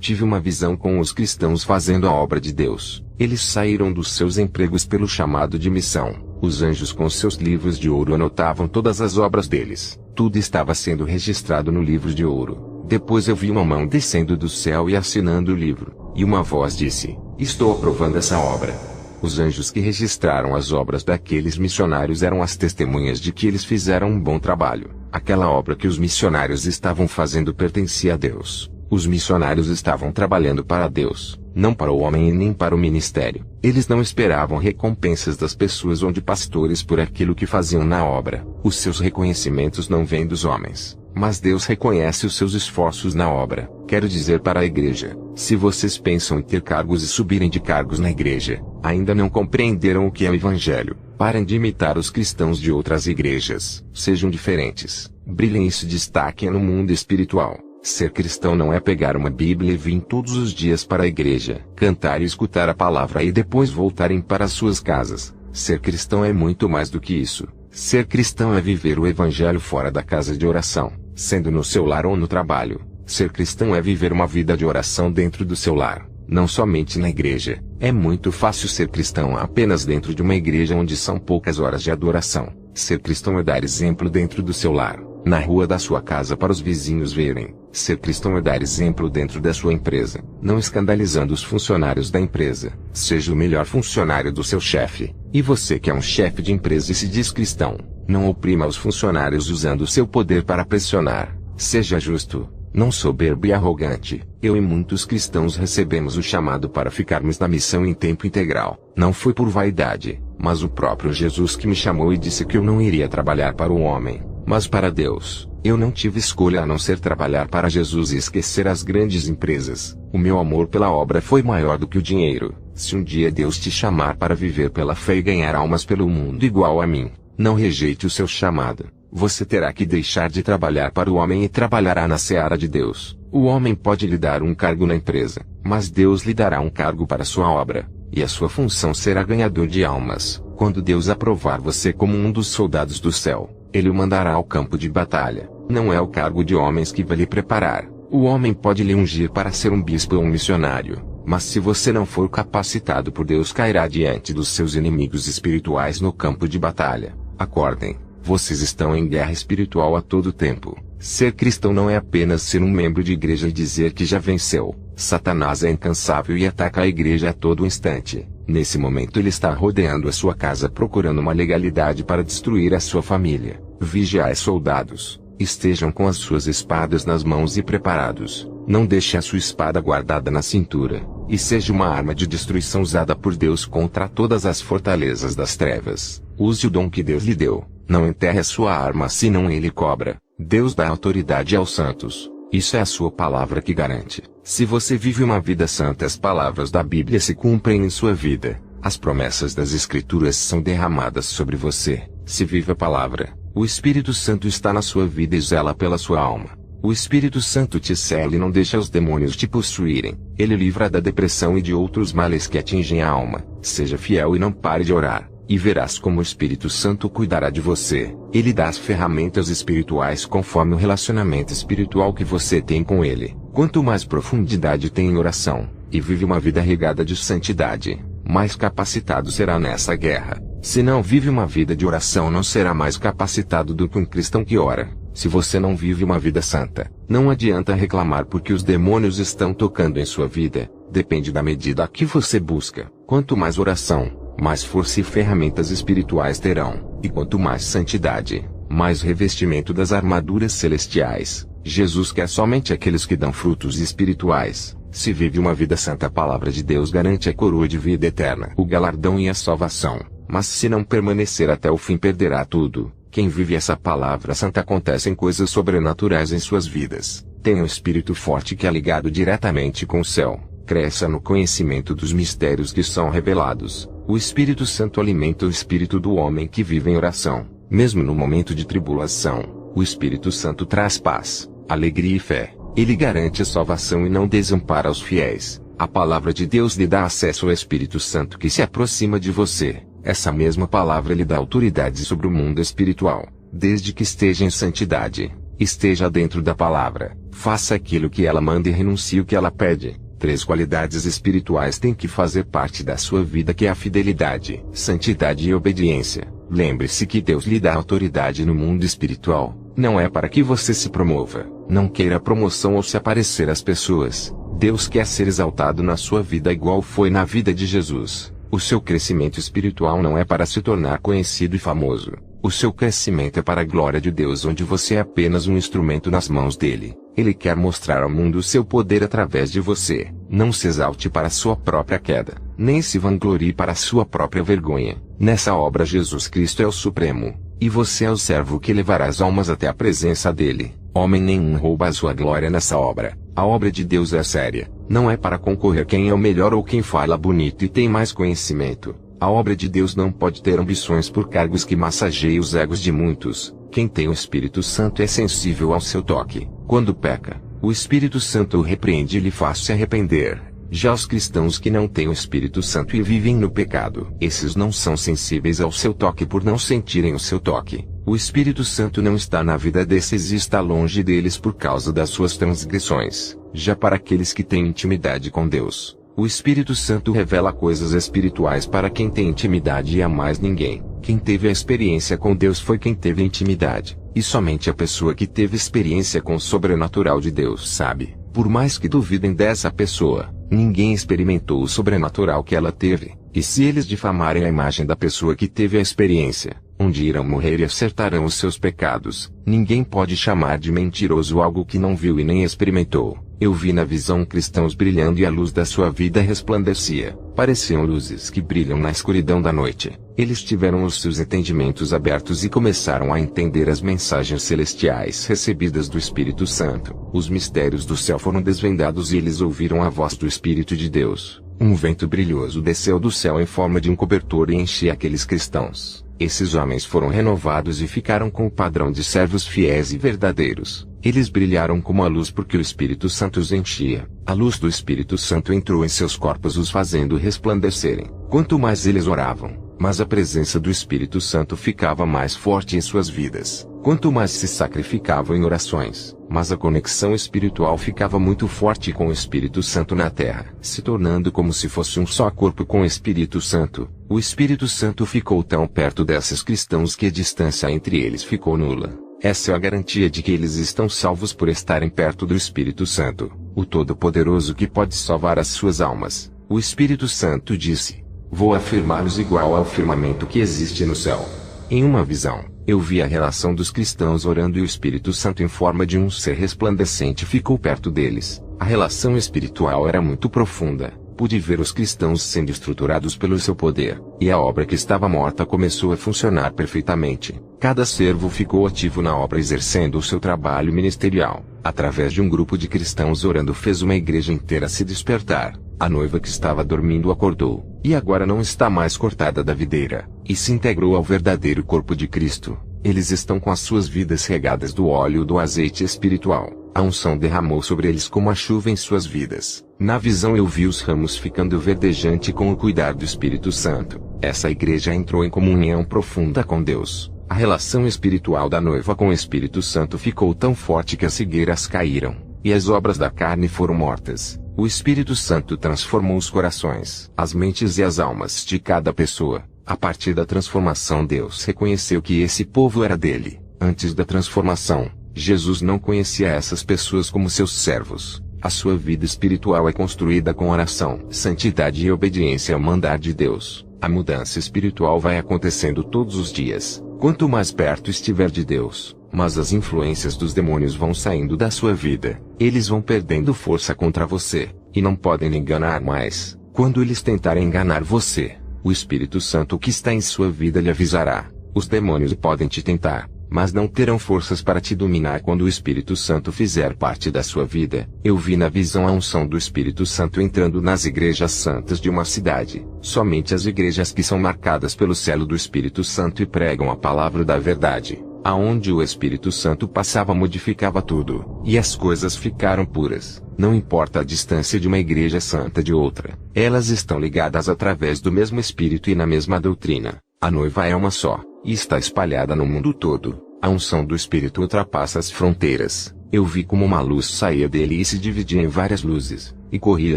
Tive uma visão com os cristãos fazendo a obra de Deus. Eles saíram dos seus empregos pelo chamado de missão. Os anjos com seus livros de ouro anotavam todas as obras deles. Tudo estava sendo registrado no livro de ouro. Depois eu vi uma mão descendo do céu e assinando o livro. E uma voz disse: "Estou aprovando essa obra." Os anjos que registraram as obras daqueles missionários eram as testemunhas de que eles fizeram um bom trabalho. Aquela obra que os missionários estavam fazendo pertencia a Deus. Os missionários estavam trabalhando para Deus, não para o homem e nem para o ministério. Eles não esperavam recompensas das pessoas ou de pastores por aquilo que faziam na obra. Os seus reconhecimentos não vêm dos homens, mas Deus reconhece os seus esforços na obra. Quero dizer para a igreja: se vocês pensam em ter cargos e subirem de cargos na igreja, ainda não compreenderam o que é o Evangelho. Parem de imitar os cristãos de outras igrejas. Sejam diferentes. Brilhem e se destaquem no mundo espiritual. Ser cristão não é pegar uma Bíblia e vir todos os dias para a igreja, cantar e escutar a palavra e depois voltarem para suas casas. Ser cristão é muito mais do que isso. Ser cristão é viver o Evangelho fora da casa de oração, sendo no seu lar ou no trabalho. Ser cristão é viver uma vida de oração dentro do seu lar, não somente na igreja. É muito fácil ser cristão apenas dentro de uma igreja onde são poucas horas de adoração. Ser cristão é dar exemplo dentro do seu lar, na rua da sua casa para os vizinhos verem. Ser cristão é dar exemplo dentro da sua empresa, não escandalizando os funcionários da empresa. Seja o melhor funcionário do seu chefe. E você que é um chefe de empresa e se diz cristão, não oprima os funcionários usando o seu poder para pressionar. Seja justo, não soberbo e arrogante. Eu e muitos cristãos recebemos o chamado para ficarmos na missão em tempo integral. Não foi por vaidade, mas o próprio Jesus que me chamou e disse que eu não iria trabalhar para o homem, mas para Deus. Eu não tive escolha a não ser trabalhar para Jesus e esquecer as grandes empresas. O meu amor pela obra foi maior do que o dinheiro. Se um dia Deus te chamar para viver pela fé e ganhar almas pelo mundo igual a mim, não rejeite o seu chamado. Você terá que deixar de trabalhar para o homem e trabalhará na seara de Deus. O homem pode lhe dar um cargo na empresa, mas Deus lhe dará um cargo para sua obra, e a sua função será ganhador de almas. Quando Deus aprovar você como um dos soldados do céu, Ele o mandará ao campo de batalha. Não é o cargo de homens que vai lhe preparar. O homem pode lhe ungir para ser um bispo ou um missionário, mas se você não for capacitado por Deus, cairá diante dos seus inimigos espirituais no campo de batalha. Acordem, vocês estão em guerra espiritual a todo tempo. Ser cristão não é apenas ser um membro de igreja e dizer que já venceu. Satanás é incansável e ataca a igreja a todo instante. Nesse momento ele está rodeando a sua casa procurando uma legalidade para destruir a sua família. Vigiai, soldados. Estejam com as suas espadas nas mãos e preparados. Não deixe a sua espada guardada na cintura, e seja uma arma de destruição usada por Deus contra todas as fortalezas das trevas. Use o dom que Deus lhe deu. Não enterre a sua arma senão Ele cobra. Deus dá autoridade aos santos. Isso é a sua palavra que garante. Se você vive uma vida santa, as palavras da Bíblia se cumprem em sua vida. As promessas das Escrituras são derramadas sobre você. Se vive a palavra, o Espírito Santo está na sua vida e zela pela sua alma. O Espírito Santo te cela e não deixa os demônios te possuírem. Ele livra da depressão e de outros males que atingem a alma. Seja fiel e não pare de orar, e verás como o Espírito Santo cuidará de você. Ele dá as ferramentas espirituais conforme o relacionamento espiritual que você tem com Ele. Quanto mais profundidade tem em oração, e vive uma vida regada de santidade, mais capacitado será nessa guerra. Se não vive uma vida de oração, não será mais capacitado do que um cristão que ora. Se você não vive uma vida santa, não adianta reclamar porque os demônios estão tocando em sua vida. Depende da medida a que você busca. Quanto mais oração, mais força e ferramentas espirituais terão. E quanto mais santidade, mais revestimento das armaduras celestiais. Jesus quer somente aqueles que dão frutos espirituais. Se vive uma vida santa, a palavra de Deus garante a coroa de vida eterna, o galardão e a salvação. Mas se não permanecer até o fim, perderá tudo. Quem vive essa palavra santa, acontecem coisas sobrenaturais em suas vidas. Tenha um espírito forte que é ligado diretamente com o céu. Cresça no conhecimento dos mistérios que são revelados. O Espírito Santo alimenta o espírito do homem que vive em oração. Mesmo no momento de tribulação, o Espírito Santo traz paz, alegria e fé. Ele garante a salvação e não desampara os fiéis. A palavra de Deus lhe dá acesso ao Espírito Santo que se aproxima de você. Essa mesma palavra lhe dá autoridade sobre o mundo espiritual, desde que esteja em santidade. Esteja dentro da palavra, faça aquilo que ela manda e renuncie o que ela pede. 3 qualidades espirituais têm que fazer parte da sua vida, que é a fidelidade, santidade e obediência. Lembre-se que Deus lhe dá autoridade no mundo espiritual. Não é para que você se promova, não queira promoção ou se aparecer às pessoas. Deus quer ser exaltado na sua vida igual foi na vida de Jesus. O seu crescimento espiritual não é para se tornar conhecido e famoso. O seu crescimento é para a glória de Deus, onde você é apenas um instrumento nas mãos dele. Ele quer mostrar ao mundo o seu poder através de você. Não se exalte para a sua própria queda, nem se vanglorie para a sua própria vergonha. Nessa obra Jesus Cristo é o Supremo, e você é o servo que levará as almas até a presença dele. Homem nenhum rouba a sua glória nessa obra. A obra de Deus é séria. Não é para concorrer quem é o melhor ou quem fala bonito e tem mais conhecimento. A obra de Deus não pode ter ambições por cargos que massageiem os egos de muitos. Quem tem o Espírito Santo é sensível ao seu toque. Quando peca, o Espírito Santo o repreende e lhe faz se arrepender. Já os cristãos que não têm o Espírito Santo e vivem no pecado, esses não são sensíveis ao seu toque por não sentirem o seu toque. O Espírito Santo não está na vida desses e está longe deles por causa das suas transgressões. Já para aqueles que têm intimidade com Deus, o Espírito Santo revela coisas espirituais para quem tem intimidade e a mais ninguém. Quem teve a experiência com Deus foi quem teve intimidade, e somente a pessoa que teve experiência com o sobrenatural de Deus sabe. Por mais que duvidem dessa pessoa, ninguém experimentou o sobrenatural que ela teve. E se eles difamarem a imagem da pessoa que teve a experiência, um dia irão morrer e acertarão os seus pecados. Ninguém pode chamar de mentiroso algo que não viu e nem experimentou. Eu vi na visão cristãos brilhando e a luz da sua vida resplandecia. Pareciam luzes que brilham na escuridão da noite. Eles tiveram os seus entendimentos abertos e começaram a entender as mensagens celestiais recebidas do Espírito Santo. Os mistérios do céu foram desvendados e eles ouviram a voz do Espírito de Deus. Um vento brilhoso desceu do céu em forma de um cobertor e enchia aqueles cristãos. Esses homens foram renovados e ficaram com o padrão de servos fiéis e verdadeiros. Eles brilharam como a luz porque o Espírito Santo os enchia. A luz do Espírito Santo entrou em seus corpos, os fazendo resplandecerem. Quanto mais eles oravam, mas a presença do Espírito Santo ficava mais forte em suas vidas. Quanto mais se sacrificavam em orações, mas a conexão espiritual ficava muito forte com o Espírito Santo na terra, se tornando como se fosse um só corpo com o Espírito Santo. O Espírito Santo ficou tão perto desses cristãos que a distância entre eles ficou nula. Essa é a garantia de que eles estão salvos por estarem perto do Espírito Santo, o Todo-Poderoso que pode salvar as suas almas. O Espírito Santo disse: "Vou afirmá-los igual ao firmamento que existe no céu." Em uma visão, eu vi a relação dos cristãos orando e o Espírito Santo em forma de um ser resplandecente ficou perto deles. A relação espiritual era muito profunda. Pude ver os cristãos sendo estruturados pelo seu poder, e a obra que estava morta começou a funcionar perfeitamente. Cada servo ficou ativo na obra exercendo o seu trabalho ministerial. Através de um grupo de cristãos orando fez uma igreja inteira se despertar. A noiva que estava dormindo acordou, e agora não está mais cortada da videira, e se integrou ao verdadeiro corpo de Cristo. Eles estão com as suas vidas regadas do óleo do azeite espiritual. A unção derramou sobre eles como a chuva em suas vidas. Na visão eu vi os ramos ficando verdejante com o cuidar do Espírito Santo. Essa igreja entrou em comunhão profunda com Deus. A relação espiritual da noiva com o Espírito Santo ficou tão forte que as figueiras caíram, e as obras da carne foram mortas. O Espírito Santo transformou os corações, as mentes e as almas de cada pessoa. A partir da transformação, Deus reconheceu que esse povo era dele. Antes da transformação, Jesus não conhecia essas pessoas como seus servos. A sua vida espiritual é construída com oração, santidade e obediência ao mandar de Deus. A mudança espiritual vai acontecendo todos os dias. Quanto mais perto estiver de Deus, mas as influências dos demônios vão saindo da sua vida. Eles vão perdendo força contra você, e não podem lhe enganar mais. Quando eles tentarem enganar você, o Espírito Santo que está em sua vida lhe avisará. Os demônios podem te tentar, mas não terão forças para te dominar quando o Espírito Santo fizer parte da sua vida. Eu vi na visão a unção do Espírito Santo entrando nas igrejas santas de uma cidade. Somente as igrejas que são marcadas pelo selo do Espírito Santo e pregam a palavra da verdade, aonde o Espírito Santo passava, modificava tudo, e as coisas ficaram puras. Não importa a distância de uma igreja santa de outra, elas estão ligadas através do mesmo Espírito e na mesma doutrina. A noiva é uma só, e está espalhada no mundo todo. A unção do Espírito ultrapassa as fronteiras. Eu vi como uma luz saía dele e se dividia em várias luzes, e corria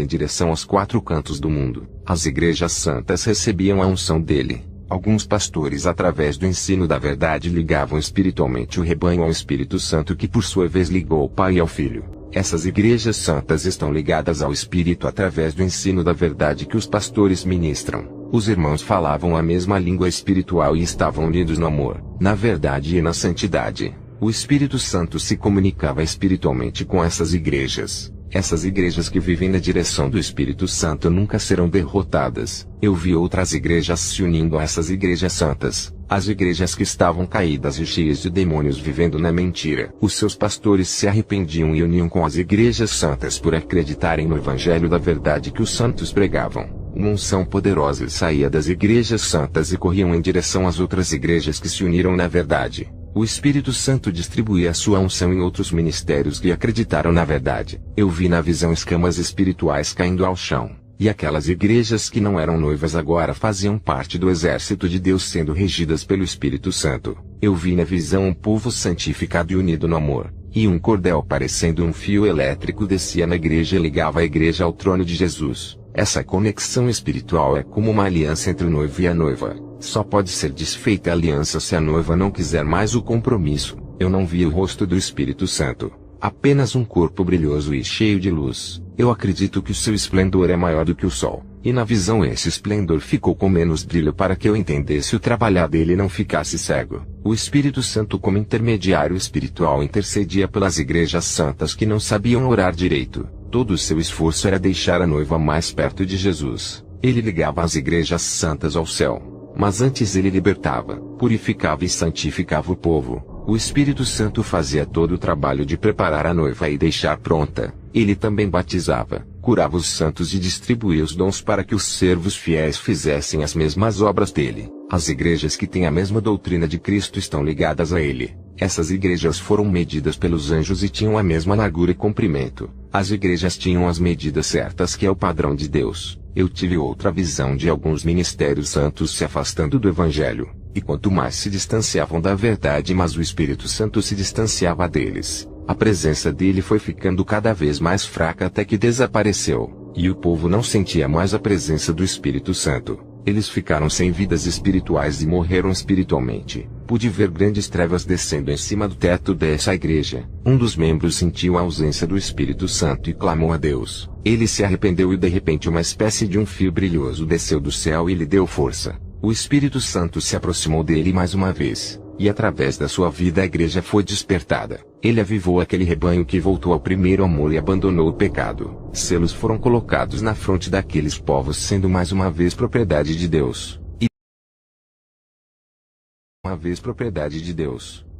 em direção aos 4 cantos do mundo. As igrejas santas recebiam a unção dele. Alguns pastores, através do ensino da verdade, ligavam espiritualmente o rebanho ao Espírito Santo, que por sua vez ligou ao Pai e ao Filho. Essas igrejas santas estão ligadas ao Espírito através do ensino da verdade que os pastores ministram. Os irmãos falavam a mesma língua espiritual e estavam unidos no amor, na verdade e na santidade. O Espírito Santo se comunicava espiritualmente com essas igrejas. Essas igrejas que vivem na direção do Espírito Santo nunca serão derrotadas. Eu vi outras igrejas se unindo a essas igrejas santas. As igrejas que estavam caídas e cheias de demônios vivendo na mentira. Os seus pastores se arrependiam e uniam com as igrejas santas por acreditarem no Evangelho da verdade que os santos pregavam. Uma unção poderosa saía das igrejas santas e corriam em direção às outras igrejas que se uniram na verdade. O Espírito Santo distribuía a sua unção em outros ministérios que acreditaram na verdade. Eu vi na visão escamas espirituais caindo ao chão, e aquelas igrejas que não eram noivas agora faziam parte do exército de Deus sendo regidas pelo Espírito Santo. Eu vi na visão um povo santificado e unido no amor, e um cordel parecendo um fio elétrico descia na igreja e ligava a igreja ao trono de Jesus. Essa conexão espiritual é como uma aliança entre o noivo e a noiva. Só pode ser desfeita a aliança se a noiva não quiser mais o compromisso. Eu não vi o rosto do Espírito Santo, apenas um corpo brilhoso e cheio de luz. Eu acredito que o seu esplendor é maior do que o sol, e na visão esse esplendor ficou com menos brilho para que eu entendesse o trabalhar dele e não ficasse cego. O Espírito Santo, como intermediário espiritual, intercedia pelas igrejas santas que não sabiam orar direito. Todo o seu esforço era deixar a noiva mais perto de Jesus. Ele ligava as igrejas santas ao céu, mas antes ele libertava, purificava e santificava o povo. O Espírito Santo fazia todo o trabalho de preparar a noiva e deixar pronta. Ele também batizava, curava os santos e distribuía os dons para que os servos fiéis fizessem as mesmas obras dele. As igrejas que têm a mesma doutrina de Cristo estão ligadas a ele. Essas igrejas foram medidas pelos anjos e tinham a mesma largura e comprimento. As igrejas tinham as medidas certas, que é o padrão de Deus. Eu tive outra visão de alguns ministérios santos se afastando do Evangelho, e quanto mais se distanciavam da verdade, mais o Espírito Santo se distanciava deles. A presença dele foi ficando cada vez mais fraca até que desapareceu, e o povo não sentia mais a presença do Espírito Santo. Eles ficaram sem vidas espirituais e morreram espiritualmente. Pude ver grandes trevas descendo em cima do teto dessa igreja. Um dos membros sentiu a ausência do Espírito Santo e clamou a Deus. Ele se arrependeu e de repente uma espécie de um fio brilhoso desceu do céu e lhe deu força. O Espírito Santo se aproximou dele mais uma vez, e através da sua vida a igreja foi despertada. Ele avivou aquele rebanho que voltou ao primeiro amor e abandonou o pecado. Selos foram colocados na fronte daqueles povos, sendo mais uma vez propriedade de Deus.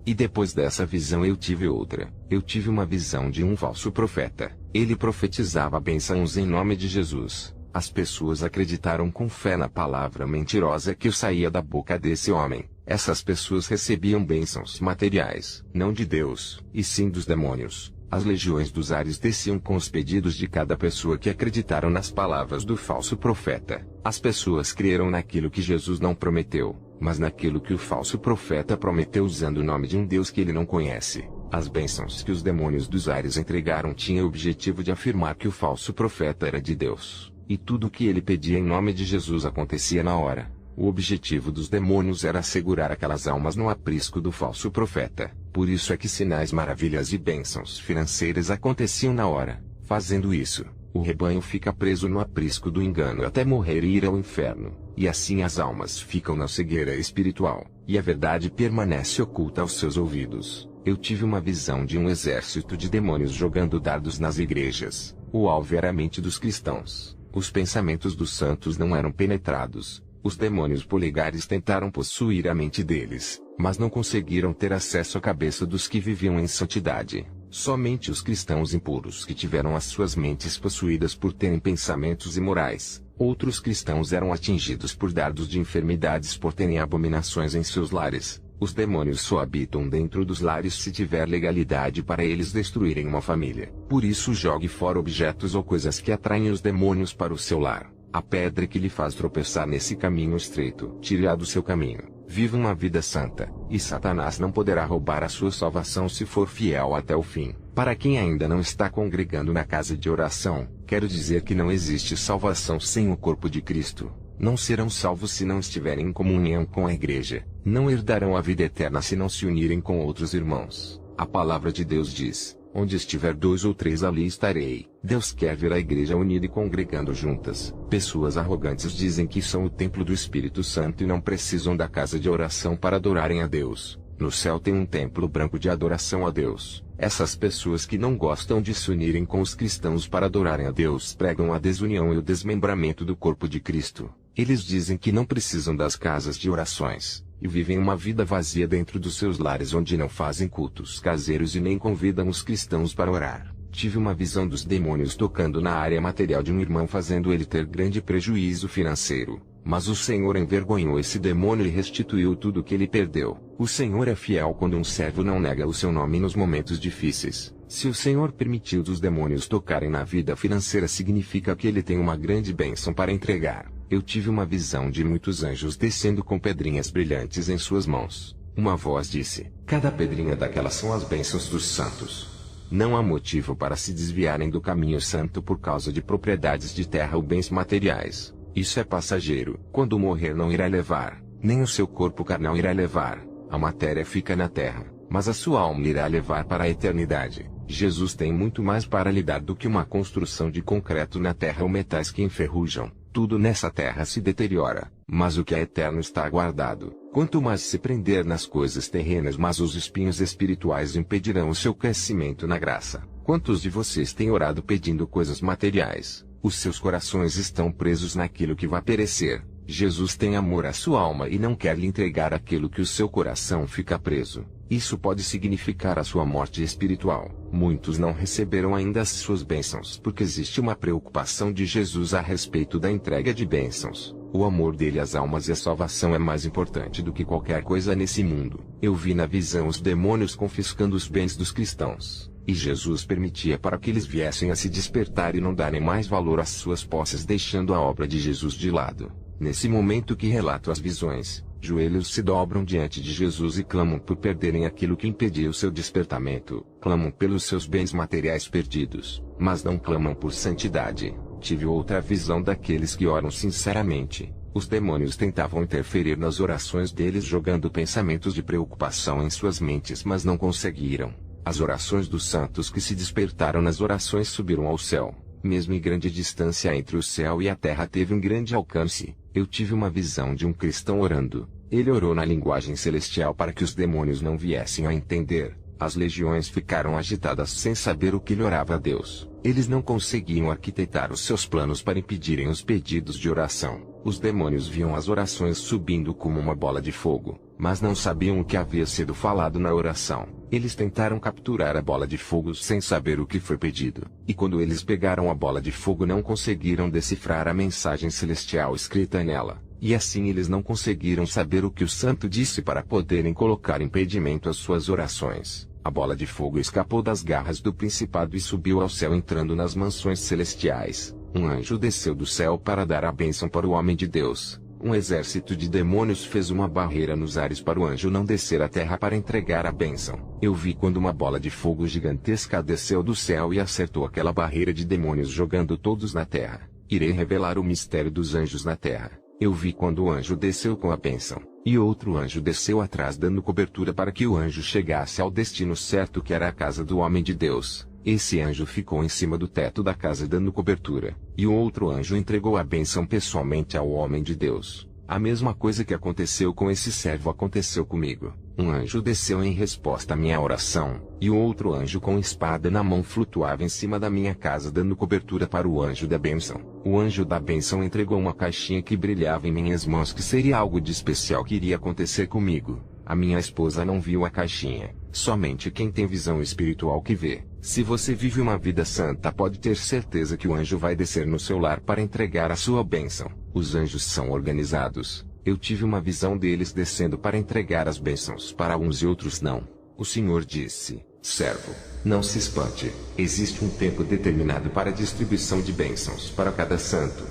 E depois dessa visão eu tive outra. Eu tive uma visão de um falso profeta. Ele profetizava bênçãos em nome de Jesus. As pessoas acreditaram com fé na palavra mentirosa que saía da boca desse homem. Essas pessoas recebiam bênçãos materiais, não de Deus, e sim dos demônios. As legiões dos ares desciam com os pedidos de cada pessoa que acreditaram nas palavras do falso profeta. As pessoas creram naquilo que Jesus não prometeu, mas naquilo que o falso profeta prometeu usando o nome de um Deus que ele não conhece. As bênçãos que os demônios dos ares entregaram tinham o objetivo de afirmar que o falso profeta era de Deus. E tudo o que ele pedia em nome de Jesus acontecia na hora. O objetivo dos demônios era assegurar aquelas almas no aprisco do falso profeta. Por isso é que sinais, maravilhas e bênçãos financeiras aconteciam na hora. Fazendo isso, o rebanho fica preso no aprisco do engano até morrer e ir ao inferno. E assim as almas ficam na cegueira espiritual, e a verdade permanece oculta aos seus ouvidos. Eu tive uma visão de um exército de demônios jogando dardos nas igrejas. O alvo era a mente dos cristãos. Os pensamentos dos santos não eram penetrados. Os demônios polegares tentaram possuir a mente deles, mas não conseguiram ter acesso à cabeça dos que viviam em santidade. Somente os cristãos impuros que tiveram as suas mentes possuídas por terem pensamentos imorais. Outros cristãos eram atingidos por dardos de enfermidades por terem abominações em seus lares. Os demônios só habitam dentro dos lares se tiver legalidade para eles destruírem uma família. Por isso jogue fora objetos ou coisas que atraem os demônios para o seu lar. A pedra que lhe faz tropeçar nesse caminho estreito, tire-a do seu caminho. Viva uma vida santa, e Satanás não poderá roubar a sua salvação se for fiel até o fim. Para quem ainda não está congregando na casa de oração, quero dizer que não existe salvação sem o corpo de Cristo. Não serão salvos se não estiverem em comunhão com a igreja. Não herdarão a vida eterna se não se unirem com outros irmãos. A palavra de Deus diz: onde estiver 2 ou 3, ali estarei. Deus quer ver a igreja unida e congregando juntas. Pessoas arrogantes dizem que são o templo do Espírito Santo e não precisam da casa de oração para adorarem a Deus. No céu tem um templo branco de adoração a Deus. Essas pessoas que não gostam de se unirem com os cristãos para adorarem a Deus pregam a desunião e o desmembramento do corpo de Cristo. Eles dizem que não precisam das casas de orações, e vivem uma vida vazia dentro dos seus lares onde não fazem cultos caseiros e nem convidam os cristãos para orar. Tive uma visão dos demônios tocando na área material de um irmão, fazendo ele ter grande prejuízo financeiro. Mas o Senhor envergonhou esse demônio e restituiu tudo o que ele perdeu. O Senhor é fiel quando um servo não nega o seu nome nos momentos difíceis. Se o Senhor permitiu dos demônios tocarem na vida financeira, significa que ele tem uma grande bênção para entregar. Eu tive uma visão de muitos anjos descendo com pedrinhas brilhantes em suas mãos. Uma voz disse: cada pedrinha daquelas são as bênçãos dos santos. Não há motivo para se desviarem do caminho santo por causa de propriedades de terra ou bens materiais. Isso é passageiro. Quando morrer não irá levar, nem o seu corpo carnal irá levar. A matéria fica na terra, mas a sua alma irá levar para a eternidade. Jesus tem muito mais para lhe dar do que uma construção de concreto na terra ou metais que enferrujam. Tudo nessa terra se deteriora, mas o que é eterno está guardado. Quanto mais se prender nas coisas terrenas, mas os espinhos espirituais impedirão o seu crescimento na graça. Quantos de vocês têm orado pedindo coisas materiais? Os seus corações estão presos naquilo que vai perecer. Jesus tem amor à sua alma e não quer lhe entregar aquilo que o seu coração fica preso. Isso pode significar a sua morte espiritual. Muitos não receberam ainda as suas bênçãos porque existe uma preocupação de Jesus a respeito da entrega de bênçãos. O amor dele às almas e a salvação é mais importante do que qualquer coisa nesse mundo. Eu vi na visão os demônios confiscando os bens dos cristãos. E Jesus permitia para que eles viessem a se despertar e não darem mais valor às suas posses, deixando a obra de Jesus de lado. Nesse momento que relato as visões, joelhos se dobram diante de Jesus e clamam por perderem aquilo que impedia o seu despertamento. Clamam pelos seus bens materiais perdidos, mas não clamam por santidade. Tive outra visão daqueles que oram sinceramente. Os demônios tentavam interferir nas orações deles, jogando pensamentos de preocupação em suas mentes, mas não conseguiram. As orações dos santos que se despertaram nas orações subiram ao céu. Mesmo em grande distância entre o céu e a terra teve um grande alcance. Eu tive uma visão de um cristão orando. Ele orou na linguagem celestial para que os demônios não viessem a entender. As legiões ficaram agitadas sem saber o que lhe orava a Deus. Eles não conseguiam arquitetar os seus planos para impedirem os pedidos de oração. Os demônios viam as orações subindo como uma bola de fogo, mas não sabiam o que havia sido falado na oração. Eles tentaram capturar a bola de fogo sem saber o que foi pedido. E quando eles pegaram a bola de fogo, não conseguiram decifrar a mensagem celestial escrita nela. E assim eles não conseguiram saber o que o santo disse para poderem colocar impedimento às suas orações. A bola de fogo escapou das garras do principado e subiu ao céu, entrando nas mansões celestiais. Um anjo desceu do céu para dar a bênção para o homem de Deus. Um exército de demônios fez uma barreira nos ares para o anjo não descer à terra para entregar a bênção. Eu vi quando uma bola de fogo gigantesca desceu do céu e acertou aquela barreira de demônios, jogando todos na terra. Irei revelar o mistério dos anjos na terra. Eu vi quando o anjo desceu com a bênção, e outro anjo desceu atrás dando cobertura para que o anjo chegasse ao destino certo, que era a casa do homem de Deus. Esse anjo ficou em cima do teto da casa dando cobertura, e o outro anjo entregou a bênção pessoalmente ao homem de Deus. A mesma coisa que aconteceu com esse servo aconteceu comigo. Um anjo desceu em resposta à minha oração, e o outro anjo com espada na mão flutuava em cima da minha casa dando cobertura para o anjo da bênção. O anjo da bênção entregou uma caixinha que brilhava em minhas mãos, que seria algo de especial que iria acontecer comigo. A minha esposa não viu a caixinha, somente quem tem visão espiritual que vê. Se você vive uma vida santa, pode ter certeza que o anjo vai descer no seu lar para entregar a sua bênção. Os anjos são organizados. Eu tive uma visão deles descendo para entregar as bênçãos para uns e outros não. O Senhor disse: servo, não se espante. Existe um tempo determinado para a distribuição de bênçãos para cada santo.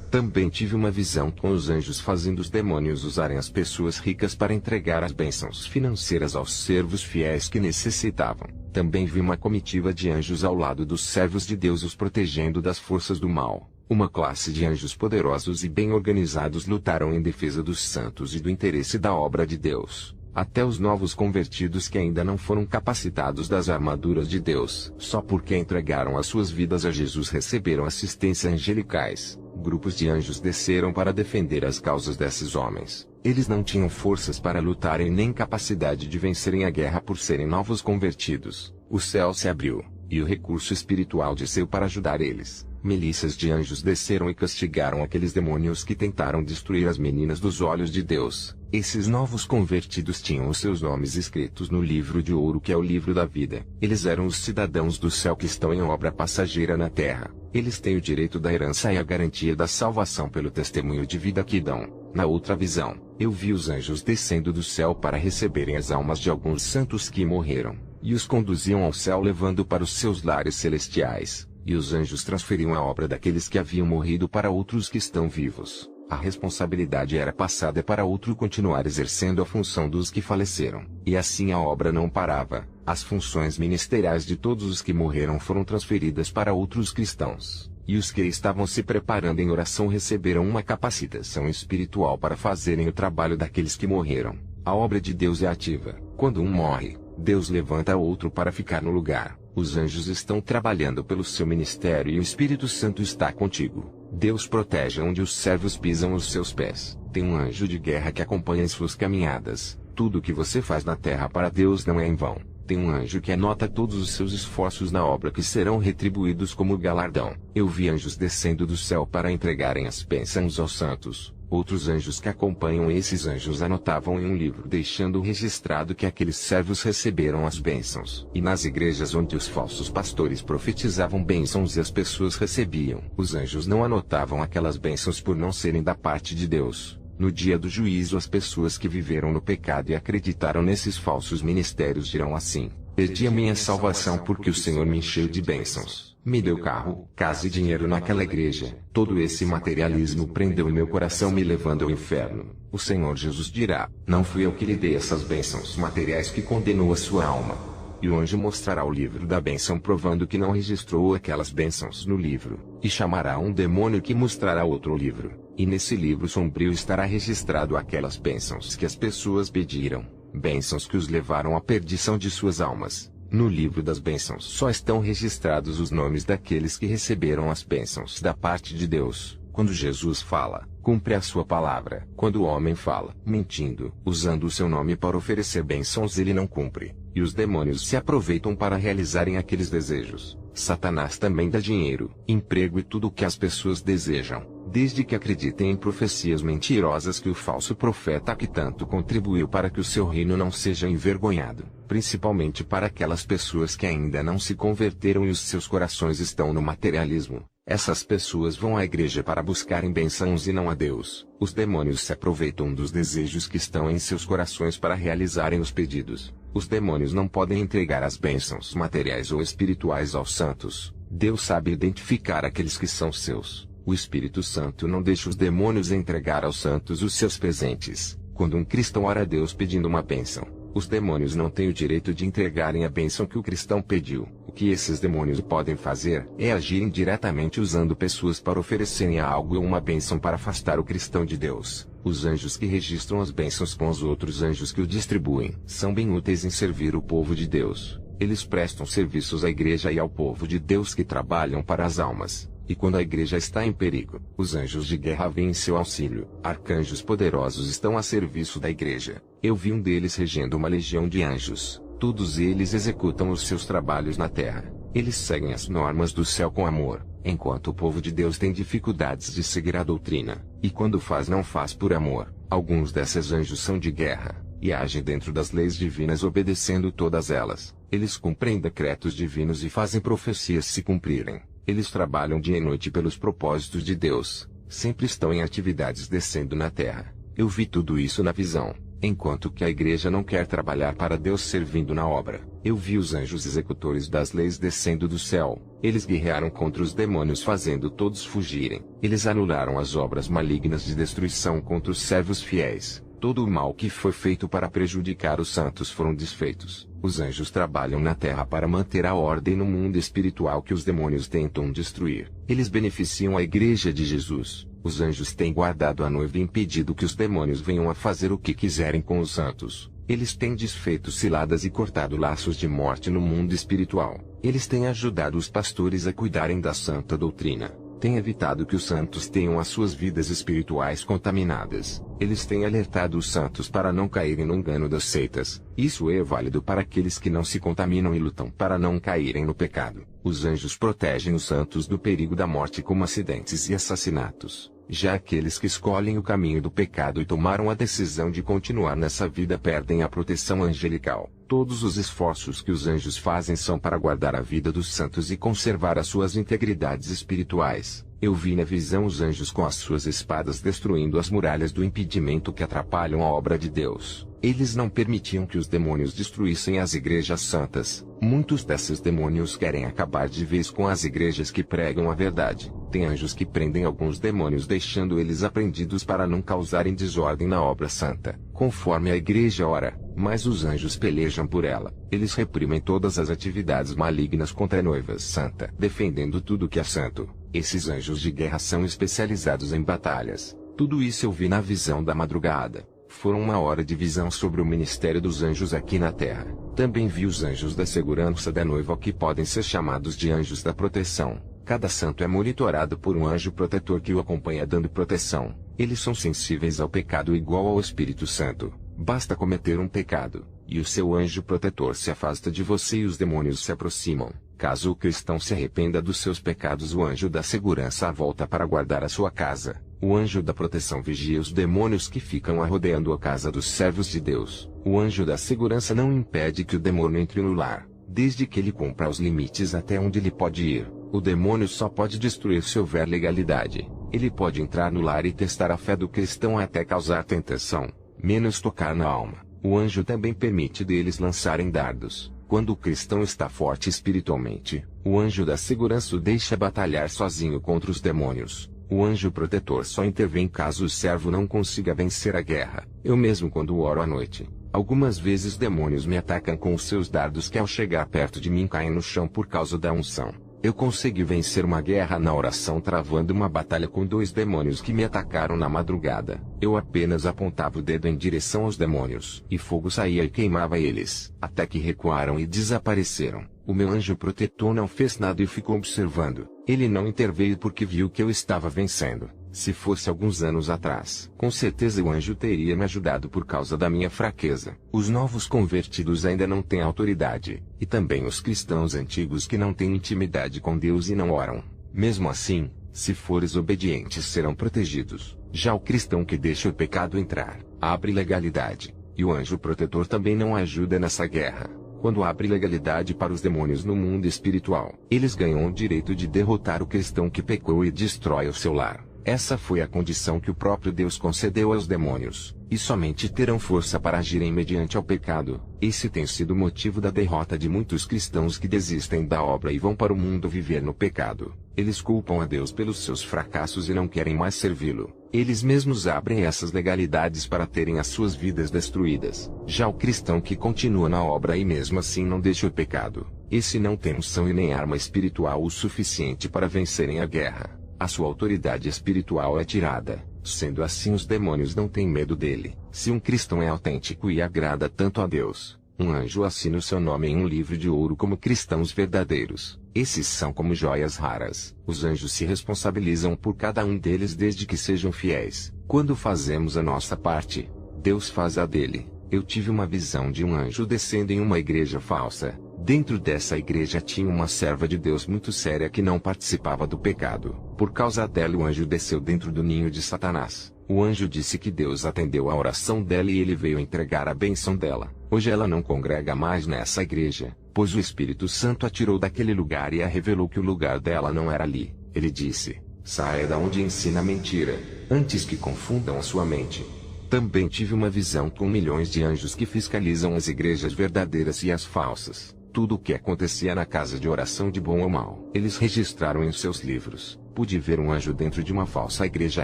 Também tive uma visão com os anjos fazendo os demônios usarem as pessoas ricas para entregar as bênçãos financeiras aos servos fiéis que necessitavam. Também vi uma comitiva de anjos ao lado dos servos de Deus os protegendo das forças do mal. Uma classe de anjos poderosos e bem organizados lutaram em defesa dos santos e do interesse da obra de Deus. Até os novos convertidos que ainda não foram capacitados das armaduras de Deus, só porque entregaram as suas vidas a Jesus, receberam assistência angelicais. Grupos de anjos desceram para defender as causas desses homens. Eles não tinham forças para lutarem nem capacidade de vencerem a guerra por serem novos convertidos. O céu se abriu, e o recurso espiritual desceu para ajudar eles. Milícias de anjos desceram e castigaram aqueles demônios que tentaram destruir as meninas dos olhos de Deus. Esses novos convertidos tinham os seus nomes escritos no livro de ouro, que é o livro da vida. Eles eram os cidadãos do céu que estão em obra passageira na terra. Eles têm o direito da herança e a garantia da salvação pelo testemunho de vida que dão. Na outra visão, eu vi os anjos descendo do céu para receberem as almas de alguns santos que morreram, e os conduziam ao céu levando para os seus lares celestiais. E os anjos transferiam a obra daqueles que haviam morrido para outros que estão vivos. A responsabilidade era passada para outro continuar exercendo a função dos que faleceram. E assim a obra não parava. As funções ministeriais de todos os que morreram foram transferidas para outros cristãos. E os que estavam se preparando em oração receberam uma capacitação espiritual para fazerem o trabalho daqueles que morreram. A obra de Deus é ativa. Quando um morre, Deus levanta outro para ficar no lugar. Os anjos estão trabalhando pelo seu ministério e o Espírito Santo está contigo. Deus protege onde os servos pisam os seus pés. Tem um anjo de guerra que acompanha as suas caminhadas. Tudo o que você faz na terra para Deus não é em vão. Tem um anjo que anota todos os seus esforços na obra, que serão retribuídos como galardão. Eu vi anjos descendo do céu para entregarem as bênçãos aos santos. Outros anjos que acompanham esses anjos anotavam em um livro, deixando registrado que aqueles servos receberam as bênçãos. E nas igrejas onde os falsos pastores profetizavam bênçãos e as pessoas recebiam, os anjos não anotavam aquelas bênçãos por não serem da parte de Deus. No dia do juízo, as pessoas que viveram no pecado e acreditaram nesses falsos ministérios dirão assim: perdi a minha salvação porque o Senhor me encheu de bênçãos. Me deu carro, casa e dinheiro naquela igreja. Todo esse materialismo prendeu meu coração, me levando ao inferno. O Senhor Jesus dirá: não fui eu que lhe dei essas bênçãos materiais que condenou a sua alma. E o anjo mostrará o livro da bênção, provando que não registrou aquelas bênçãos no livro. E chamará um demônio que mostrará outro livro. E nesse livro sombrio estará registrado aquelas bênçãos que as pessoas pediram. Bênçãos que os levaram à perdição de suas almas. No livro das bênçãos só estão registrados os nomes daqueles que receberam as bênçãos da parte de Deus. Quando Jesus fala, cumpre a sua palavra. Quando o homem fala, mentindo, usando o seu nome para oferecer bênçãos, ele não cumpre. E os demônios se aproveitam para realizarem aqueles desejos. Satanás também dá dinheiro, emprego e tudo o que as pessoas desejam, desde que acreditem em profecias mentirosas que o falso profeta que tanto contribuiu para que o seu reino não seja envergonhado, principalmente para aquelas pessoas que ainda não se converteram e os seus corações estão no materialismo. Essas pessoas vão à igreja para buscarem bênçãos e não a Deus. Os demônios se aproveitam dos desejos que estão em seus corações para realizarem os pedidos. Os demônios não podem entregar as bênçãos materiais ou espirituais aos santos. Deus sabe identificar aqueles que são seus. O Espírito Santo não deixa os demônios entregar aos santos os seus presentes. Quando um cristão ora a Deus pedindo uma bênção, os demônios não têm o direito de entregarem a bênção que o cristão pediu. O que esses demônios podem fazer é agir indiretamente usando pessoas para oferecerem algo ou uma bênção para afastar o cristão de Deus. Os anjos que registram as bênçãos com os outros anjos que o distribuem são bem úteis em servir o povo de Deus. Eles prestam serviços à igreja e ao povo de Deus que trabalham para as almas. E quando a igreja está em perigo, os anjos de guerra vêm em seu auxílio. Arcanjos poderosos estão a serviço da igreja. Eu vi um deles regendo uma legião de anjos. Todos eles executam os seus trabalhos na terra. Eles seguem as normas do céu com amor, enquanto o povo de Deus tem dificuldades de seguir a doutrina. E quando faz, não faz por amor. Alguns desses anjos são de guerra, e agem dentro das leis divinas obedecendo todas elas. Eles cumprem decretos divinos e fazem profecias se cumprirem. Eles trabalham dia e noite pelos propósitos de Deus. Sempre estão em atividades descendo na terra. Eu vi tudo isso na visão. Enquanto que a igreja não quer trabalhar para Deus servindo na obra, Eu vi os anjos executores das leis descendo do céu. Eles guerrearam contra os demônios, fazendo todos fugirem. Eles anularam as obras malignas de destruição contra os servos fiéis. Todo o mal que foi feito para prejudicar os santos foram desfeitos. Os anjos trabalham na terra para manter a ordem no mundo espiritual que os demônios tentam destruir. Eles beneficiam a igreja de Jesus. Os anjos têm guardado a noiva e impedido que os demônios venham a fazer o que quiserem com os santos. Eles têm desfeito ciladas e cortado laços de morte no mundo espiritual. Eles têm ajudado os pastores a cuidarem da santa doutrina. Têm evitado que os santos tenham as suas vidas espirituais contaminadas. Eles têm alertado os santos para não caírem no engano das seitas. Isso é válido para aqueles que não se contaminam e lutam para não caírem no pecado. Os anjos protegem os santos do perigo da morte como acidentes e assassinatos. Já aqueles que escolhem o caminho do pecado e tomaram a decisão de continuar nessa vida perdem a proteção angelical. Todos os esforços que os anjos fazem são para guardar a vida dos santos e conservar as suas integridades espirituais. Eu vi na visão os anjos com as suas espadas destruindo as muralhas do impedimento que atrapalham a obra de Deus. Eles não permitiam que os demônios destruíssem as igrejas santas. Muitos desses demônios querem acabar de vez com as igrejas que pregam a verdade. Tem anjos que prendem alguns demônios deixando eles apreendidos para não causarem desordem na obra santa. Conforme a igreja ora, mas os anjos pelejam por ela. Eles reprimem todas as atividades malignas contra a noiva santa, defendendo tudo que é santo. Esses anjos de guerra são especializados em batalhas. Tudo isso eu vi na visão da madrugada. Foram 1 hora de visão sobre o ministério dos anjos aqui na terra. Também vi os anjos da segurança da noiva, que podem ser chamados de anjos da proteção. Cada santo é monitorado por um anjo protetor que o acompanha dando proteção. Eles são sensíveis ao pecado igual ao Espírito Santo. Basta cometer um pecado, e o seu anjo protetor se afasta de você e os demônios se aproximam. Caso o cristão se arrependa dos seus pecados, o anjo da segurança volta para guardar a sua casa. O anjo da proteção vigia os demônios que ficam rodeando a casa dos servos de Deus. O anjo da segurança não impede que o demônio entre no lar, desde que ele cumpra os limites até onde ele pode ir. O demônio só pode destruir se houver legalidade. Ele pode entrar no lar e testar a fé do cristão até causar tentação, menos tocar na alma. O anjo também permite deles lançarem dardos. Quando o cristão está forte espiritualmente, o anjo da segurança o deixa batalhar sozinho contra os demônios. O anjo protetor só intervém caso o servo não consiga vencer a guerra. Eu mesmo, quando oro à noite, algumas vezes demônios me atacam com os seus dardos que ao chegar perto de mim caem no chão por causa da unção. Eu consegui vencer uma guerra na oração travando uma batalha com 2 demônios que me atacaram na madrugada. Eu apenas apontava o dedo em direção aos demônios, e fogo saía e queimava eles, até que recuaram e desapareceram. O meu anjo protetor não fez nada e ficou observando. Ele não interveio porque viu que eu estava vencendo. Se fosse alguns anos atrás, com certeza o anjo teria me ajudado por causa da minha fraqueza. Os novos convertidos ainda não têm autoridade, e também os cristãos antigos que não têm intimidade com Deus e não oram. Mesmo assim, se fores obedientes, serão protegidos. Já o cristão que deixa o pecado entrar, abre legalidade, e o anjo protetor também não ajuda nessa guerra. Quando abre legalidade para os demônios no mundo espiritual, eles ganham o direito de derrotar o cristão que pecou e destrói o seu lar. Essa foi a condição que o próprio Deus concedeu aos demônios, e somente terão força para agirem mediante ao pecado. Esse tem sido o motivo da derrota de muitos cristãos que desistem da obra e vão para o mundo viver no pecado. Eles culpam a Deus pelos seus fracassos e não querem mais servi-lo. Eles mesmos abrem essas legalidades para terem as suas vidas destruídas. Já o cristão que continua na obra e mesmo assim não deixa o pecado, esse não tem unção e nem arma espiritual o suficiente para vencerem a guerra. A sua autoridade espiritual é tirada. Sendo assim, os demônios não têm medo dele. Se um cristão é autêntico e agrada tanto a Deus, um anjo assina o seu nome em um livro de ouro como cristãos verdadeiros. Esses são como joias raras. Os anjos se responsabilizam por cada um deles desde que sejam fiéis. Quando fazemos a nossa parte, Deus faz a dele. Eu tive uma visão de um anjo descendo em uma igreja falsa. Dentro dessa igreja tinha uma serva de Deus muito séria que não participava do pecado. Por causa dela, o anjo desceu dentro do ninho de Satanás. O anjo disse que Deus atendeu a oração dela e ele veio entregar a bênção dela. Hoje ela não congrega mais nessa igreja, pois o Espírito Santo a tirou daquele lugar e a revelou que o lugar dela não era ali. Ele disse: saia da onde ensina mentira, antes que confundam a sua mente. Também tive uma visão com milhões de anjos que fiscalizam as igrejas verdadeiras e as falsas. tudo o que acontecia na casa de oração de bom ou mal. Eles registraram em seus livros. Pude ver um anjo dentro de uma falsa igreja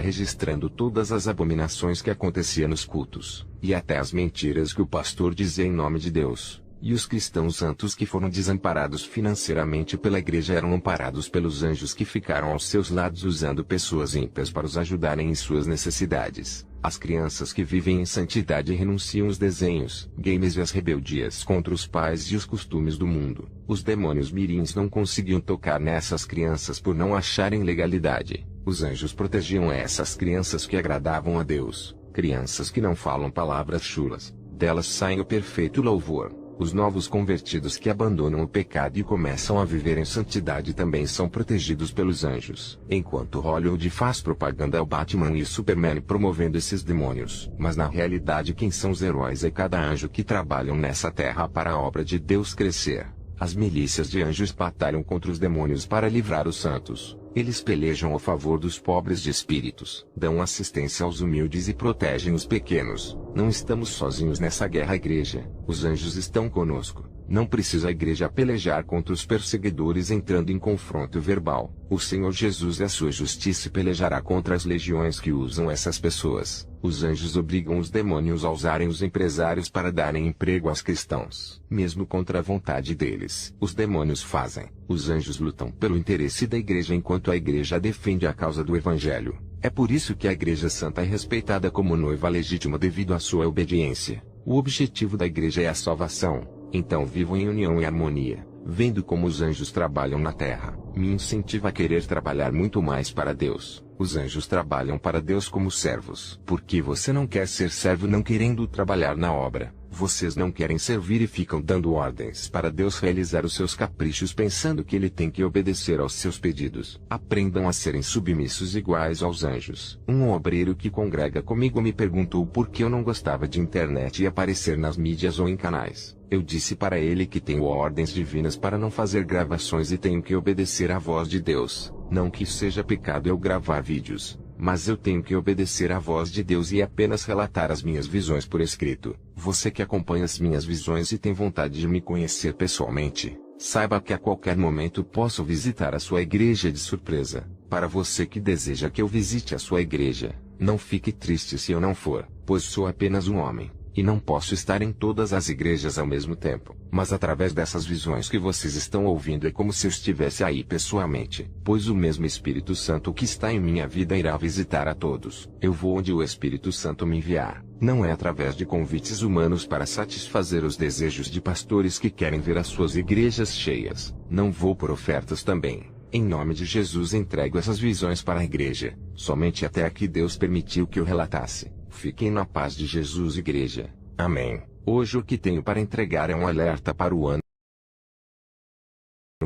registrando todas as abominações que aconteciam nos cultos, e até as mentiras que o pastor dizia em nome de Deus. E os cristãos santos que foram desamparados financeiramente pela igreja eram amparados pelos anjos que ficaram aos seus lados usando pessoas ímpias para os ajudarem em suas necessidades. As crianças que vivem em santidade renunciam os desenhos, games e as rebeldias contra os pais e os costumes do mundo. Os demônios mirins não conseguiam tocar nessas crianças por não acharem legalidade. Os anjos protegiam essas crianças que agradavam a Deus, crianças que não falam palavras chulas. Delas saem o perfeito louvor. Os novos convertidos que abandonam o pecado e começam a viver em santidade também são protegidos pelos anjos. Enquanto Hollywood faz propaganda ao Batman e Superman promovendo esses demônios. Mas na realidade quem são os heróis é cada anjo que trabalham nessa terra para a obra de Deus crescer. As milícias de anjos batalham contra os demônios para livrar os santos. Eles pelejam a favor dos pobres de espíritos, dão assistência aos humildes e protegem os pequenos. Não estamos sozinhos nessa guerra, igreja. Os anjos estão conosco. Não precisa a igreja pelejar contra os perseguidores entrando em confronto verbal. O Senhor Jesus e a sua justiça pelejará contra as legiões que usam essas pessoas. Os anjos obrigam os demônios a usarem os empresários para darem emprego aos cristãos, mesmo contra a vontade deles. Os demônios fazem. Os anjos lutam pelo interesse da igreja enquanto a igreja defende a causa do evangelho. É por isso que a igreja santa é respeitada como noiva legítima devido à sua obediência. O objetivo da igreja é a salvação. Então vivam em união e harmonia, vendo como os anjos trabalham na terra. Me incentiva a querer trabalhar muito mais para Deus. Os anjos trabalham para Deus como servos. Por que você não quer ser servo não querendo trabalhar na obra? Vocês não querem servir e ficam dando ordens para Deus realizar os seus caprichos pensando que Ele tem que obedecer aos seus pedidos. Aprendam a serem submissos iguais aos anjos. Um obreiro que congrega comigo me perguntou por que eu não gostava de internet e aparecer nas mídias ou em canais. Eu disse para ele que tenho ordens divinas para não fazer gravações e tenho que obedecer à voz de Deus. Não que seja pecado eu gravar vídeos, mas eu tenho que obedecer à voz de Deus e apenas relatar as minhas visões por escrito. Você que acompanha as minhas visões e tem vontade de me conhecer pessoalmente, saiba que a qualquer momento posso visitar a sua igreja de surpresa. Para você que deseja que eu visite a sua igreja, não fique triste se eu não for, pois sou apenas um homem. E não posso estar em todas as igrejas ao mesmo tempo. Mas através dessas visões que vocês estão ouvindo é como se eu estivesse aí pessoalmente. Pois o mesmo Espírito Santo que está em minha vida irá visitar a todos. Eu vou onde o Espírito Santo me enviar. Não é através de convites humanos para satisfazer os desejos de pastores que querem ver as suas igrejas cheias. Não vou por ofertas também. Em nome de Jesus entrego essas visões para a igreja. Somente até aqui Deus permitiu que eu relatasse. Fiquem na paz de Jesus, igreja. Amém. Hoje o que tenho para entregar é um alerta para o ano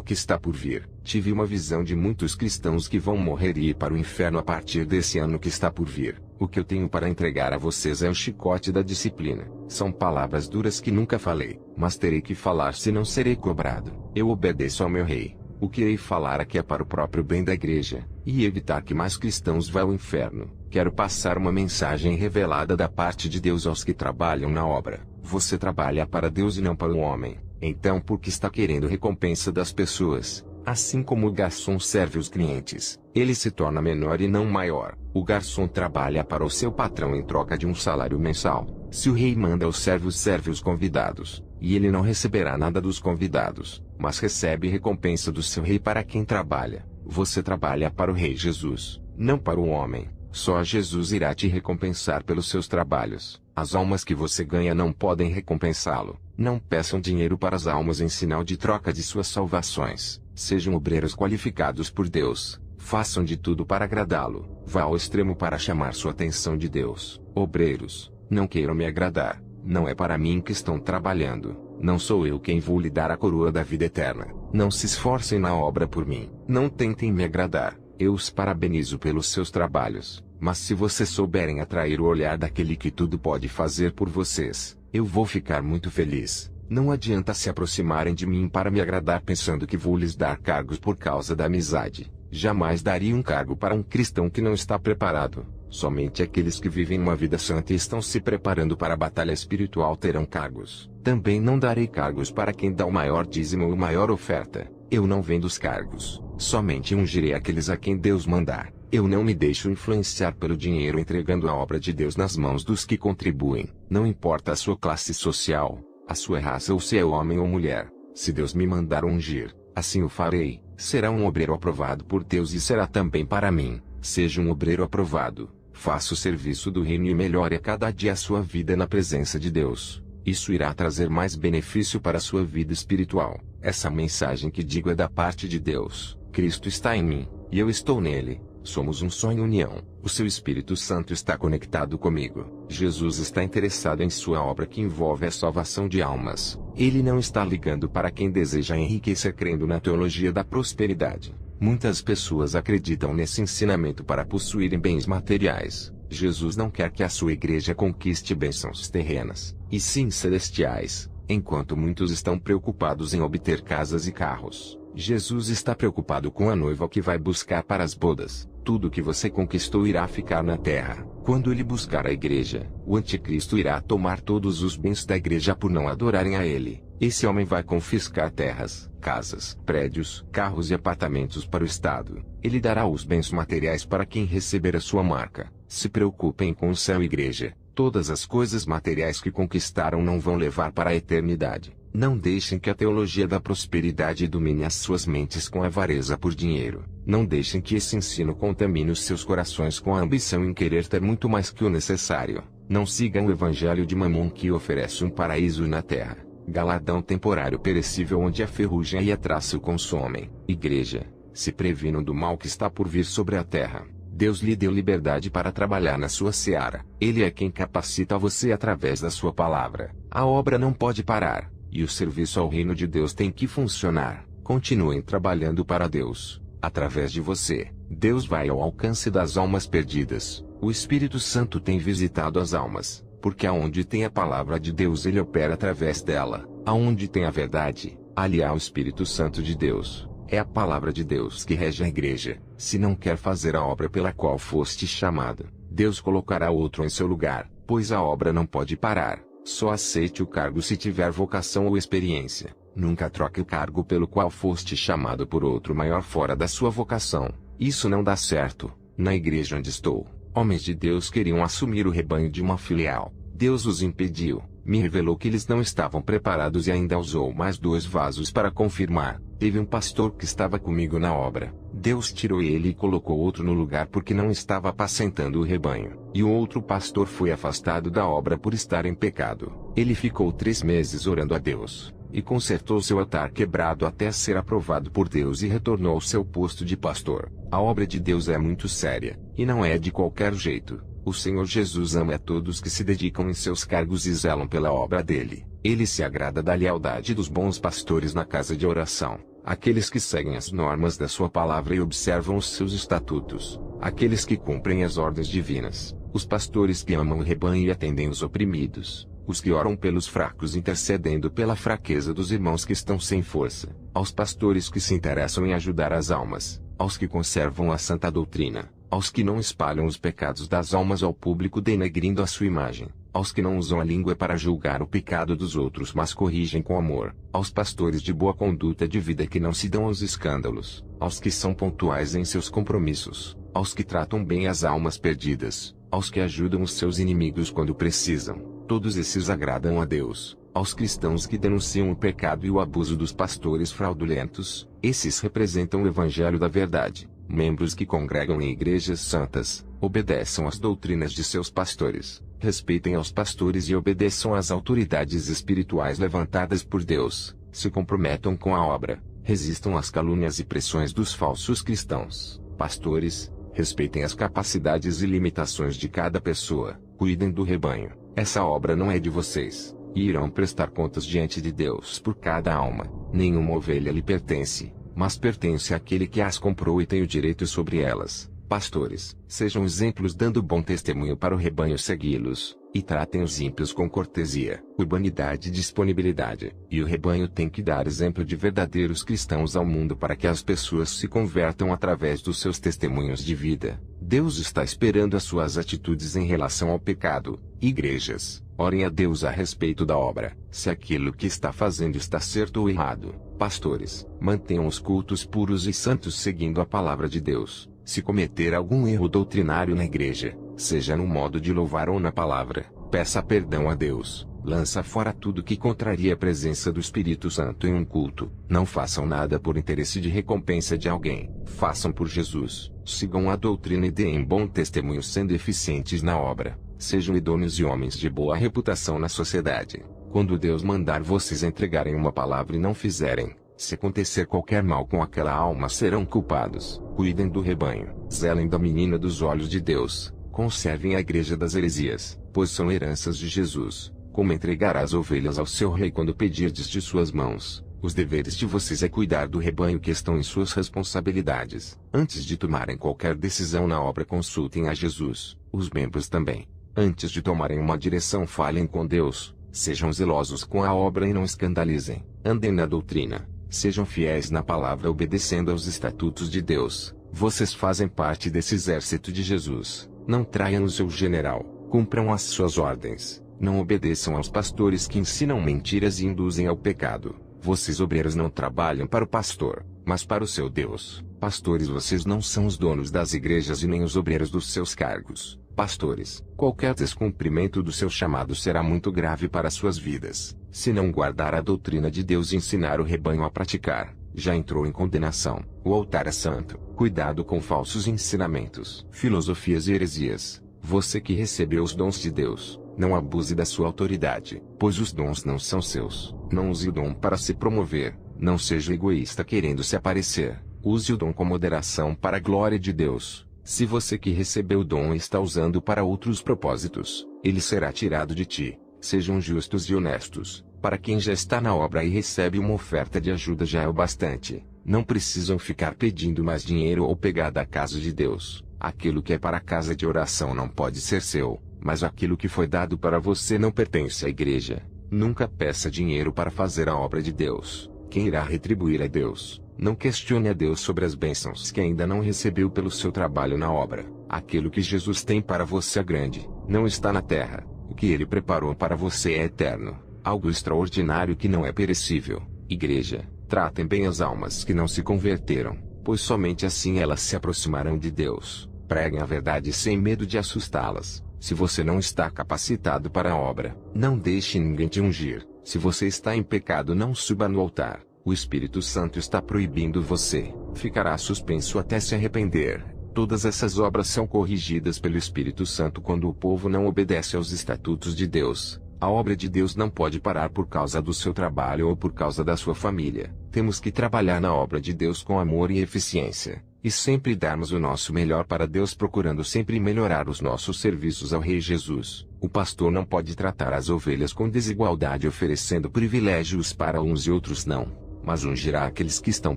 que está por vir. Tive uma visão de muitos cristãos que vão morrer e ir para o inferno a partir desse ano que está por vir. O que eu tenho para entregar a vocês é o chicote da disciplina. São palavras duras que nunca falei, mas terei que falar senão serei cobrado. Eu obedeço ao meu rei. O que irei falar aqui é para o próprio bem da igreja, e evitar que mais cristãos vá ao inferno. Quero passar uma mensagem revelada da parte de Deus aos que trabalham na obra. Você trabalha para Deus e não para o homem. Então por que está querendo recompensa das pessoas? Assim como o garçom serve os clientes, ele se torna menor e não maior. O garçom trabalha para o seu patrão em troca de um salário mensal. Se o rei manda os servos, serve os convidados, e ele não receberá nada dos convidados, mas recebe recompensa do seu rei para quem trabalha. Você trabalha para o Rei Jesus, não para o homem. Só Jesus irá te recompensar pelos seus trabalhos. As almas que você ganha não podem recompensá-lo. Não peçam dinheiro para as almas em sinal de troca de suas salvações. Sejam obreiros qualificados por Deus. Façam de tudo para agradá-lo. Vá ao extremo para chamar sua atenção de Deus. Obreiros, não queiram me agradar. Não é para mim que estão trabalhando. Não sou eu quem vou lhe dar a coroa da vida eterna. Não se esforcem na obra por mim. Não tentem me agradar. Eu os parabenizo pelos seus trabalhos. Mas se vocês souberem atrair o olhar daquele que tudo pode fazer por vocês, eu vou ficar muito feliz. Não adianta se aproximarem de mim para me agradar pensando que vou lhes dar cargos por causa da amizade. Jamais daria um cargo para um cristão que não está preparado. Somente aqueles que vivem uma vida santa e estão se preparando para a batalha espiritual terão cargos. Também não darei cargos para quem dá o maior dízimo ou maior oferta. Eu não vendo os cargos, somente ungirei aqueles a quem Deus mandar. Eu não me deixo influenciar pelo dinheiro entregando a obra de Deus nas mãos dos que contribuem. Não importa a sua classe social, a sua raça ou se é homem ou mulher. Se Deus me mandar ungir, assim o farei. Será um obreiro aprovado por Deus e será também para mim. Seja um obreiro aprovado. Faça o serviço do reino e melhore a cada dia a sua vida na presença de Deus. Isso irá trazer mais benefício para a sua vida espiritual. Essa mensagem que digo é da parte de Deus. Cristo está em mim, e eu estou nele. Somos um só em união. O seu Espírito Santo está conectado comigo. Jesus está interessado em sua obra que envolve a salvação de almas. Ele não está ligando para quem deseja enriquecer crendo na teologia da prosperidade. Muitas pessoas acreditam nesse ensinamento para possuírem bens materiais. Jesus não quer que a sua igreja conquiste bênçãos terrenas, e sim celestiais. Enquanto muitos estão preocupados em obter casas e carros, Jesus está preocupado com a noiva que vai buscar para as bodas. Tudo que você conquistou irá ficar na terra. Quando ele buscar a igreja, o anticristo irá tomar todos os bens da igreja por não adorarem a ele. Esse homem vai confiscar terras, casas, prédios, carros e apartamentos para o Estado. Ele dará os bens materiais para quem receber a sua marca. Se preocupem com o céu e igreja. Todas as coisas materiais que conquistaram não vão levar para a eternidade. Não deixem que a teologia da prosperidade domine as suas mentes com avareza por dinheiro. Não deixem que esse ensino contamine os seus corações com a ambição em querer ter muito mais que o necessário. Não sigam o evangelho de Mamon que oferece um paraíso na terra, galardão temporário perecível onde a ferrugem e a traça o consomem. Igreja, se previnam do mal que está por vir sobre a terra. Deus lhe deu liberdade para trabalhar na sua seara. Ele é quem capacita você através da sua palavra. A obra não pode parar, e o serviço ao reino de Deus tem que funcionar. Continuem trabalhando para Deus. Através de você, Deus vai ao alcance das almas perdidas. O Espírito Santo tem visitado as almas, porque aonde tem a palavra de Deus ele opera através dela. Aonde tem a verdade, ali há o Espírito Santo de Deus. É a palavra de Deus que rege a igreja. Se não quer fazer a obra pela qual foste chamado, Deus colocará outro em seu lugar, pois a obra não pode parar. Só aceite o cargo se tiver vocação ou experiência. Nunca troque o cargo pelo qual foste chamado por outro maior fora da sua vocação. Isso não dá certo. Na igreja onde estou, homens de Deus queriam assumir o rebanho de uma filial. Deus os impediu. Me revelou que eles não estavam preparados e ainda usou mais 2 vasos para confirmar. Teve um pastor que estava comigo na obra. Deus tirou ele e colocou outro no lugar porque não estava apacentando o rebanho. E o outro pastor foi afastado da obra por estar em pecado. Ele ficou 3 meses orando a Deus, e consertou seu altar quebrado até ser aprovado por Deus e retornou ao seu posto de pastor. A obra de Deus é muito séria, e não é de qualquer jeito. O Senhor Jesus ama a todos que se dedicam em seus cargos e zelam pela obra dele. Ele se agrada da lealdade dos bons pastores na casa de oração, aqueles que seguem as normas da sua palavra e observam os seus estatutos, aqueles que cumprem as ordens divinas, os pastores que amam o rebanho e atendem os oprimidos, os que oram pelos fracos intercedendo pela fraqueza dos irmãos que estão sem força, aos pastores que se interessam em ajudar as almas, aos que conservam a santa doutrina, aos que não espalham os pecados das almas ao público denegrindo a sua imagem, aos que não usam a língua para julgar o pecado dos outros mas corrigem com amor, aos pastores de boa conduta de vida que não se dão aos escândalos, aos que são pontuais em seus compromissos, aos que tratam bem as almas perdidas, aos que ajudam os seus inimigos quando precisam. Todos esses agradam a Deus. Aos cristãos que denunciam o pecado e o abuso dos pastores fraudulentos, esses representam o evangelho da verdade. Membros que congregam em igrejas santas, obedeçam às doutrinas de seus pastores, respeitem aos pastores e obedeçam às autoridades espirituais levantadas por Deus, se comprometam com a obra, resistam às calúnias e pressões dos falsos cristãos. Pastores, respeitem as capacidades e limitações de cada pessoa, cuidem do rebanho. Essa obra não é de vocês, e irão prestar contas diante de Deus por cada alma. Nenhuma ovelha lhe pertence, mas pertence àquele que as comprou e tem o direito sobre elas. Pastores, sejam exemplos dando bom testemunho para o rebanho segui-los, e tratem os ímpios com cortesia, urbanidade e disponibilidade. E o rebanho tem que dar exemplo de verdadeiros cristãos ao mundo para que as pessoas se convertam através dos seus testemunhos de vida. Deus está esperando as suas atitudes em relação ao pecado. Igrejas, orem a Deus a respeito da obra, se aquilo que está fazendo está certo ou errado. Pastores, mantenham os cultos puros e santos seguindo a palavra de Deus. Se cometer algum erro doutrinário na igreja, seja no modo de louvar ou na palavra, peça perdão a Deus. Lança fora tudo que contraria a presença do Espírito Santo em um culto. Não façam nada por interesse de recompensa de alguém. Façam por Jesus. Sigam a doutrina e deem bom testemunho sendo eficientes na obra. Sejam idôneos e homens de boa reputação na sociedade. Quando Deus mandar vocês entregarem uma palavra e não fizerem, se acontecer qualquer mal com aquela alma serão culpados. Cuidem do rebanho. Zelem da menina dos olhos de Deus. Conservem a igreja das heresias, pois são heranças de Jesus. Como entregará as ovelhas ao seu rei quando pedirdes de suas mãos? Os deveres de vocês é cuidar do rebanho que estão em suas responsabilidades. Antes de tomarem qualquer decisão na obra, consultem a Jesus. Os membros também. Antes de tomarem uma direção, falem com Deus. Sejam zelosos com a obra e não escandalizem. Andem na doutrina. Sejam fiéis na palavra, obedecendo aos estatutos de Deus. Vocês fazem parte desse exército de Jesus. Não traiam o seu general. Cumpram as suas ordens. Não obedeçam aos pastores que ensinam mentiras e induzem ao pecado. Vocês obreiros não trabalham para o pastor, mas para o seu Deus. Pastores, vocês não são os donos das igrejas e nem os obreiros dos seus cargos. Pastores, qualquer descumprimento do seu chamado será muito grave para suas vidas. Se não guardar a doutrina de Deus e ensinar o rebanho a praticar, já entrou em condenação. O altar é santo. Cuidado com falsos ensinamentos, filosofias e heresias. Você que recebeu os dons de Deus, não abuse da sua autoridade, pois os dons não são seus. Não use o dom para se promover. Não seja egoísta querendo se aparecer. Use o dom com moderação para a glória de Deus. Se você que recebeu o dom está usando para outros propósitos, ele será tirado de ti. Sejam justos e honestos. Para quem já está na obra e recebe uma oferta de ajuda já é o bastante. Não precisam ficar pedindo mais dinheiro ou pegar da casa de Deus. Aquilo que é para a casa de oração não pode ser seu, mas aquilo que foi dado para você não pertence à igreja. Nunca peça dinheiro para fazer a obra de Deus. Quem irá retribuir é Deus. Não questione a Deus sobre as bênçãos que ainda não recebeu pelo seu trabalho na obra. Aquilo que Jesus tem para você é grande, não está na terra. O que ele preparou para você é eterno, algo extraordinário que não é perecível. Igreja, tratem bem as almas que não se converteram, pois somente assim elas se aproximarão de Deus. Preguem a verdade sem medo de assustá-las. Se você não está capacitado para a obra, não deixe ninguém te ungir. Se você está em pecado, não suba no altar. O Espírito Santo está proibindo você. Ficará suspenso até se arrepender. Todas essas obras são corrigidas pelo Espírito Santo quando o povo não obedece aos estatutos de Deus. A obra de Deus não pode parar por causa do seu trabalho ou por causa da sua família. Temos que trabalhar na obra de Deus com amor e eficiência, e sempre darmos o nosso melhor para Deus, procurando sempre melhorar os nossos serviços ao Rei Jesus. O pastor não pode tratar as ovelhas com desigualdade, oferecendo privilégios para uns e outros não, mas ungirá aqueles que estão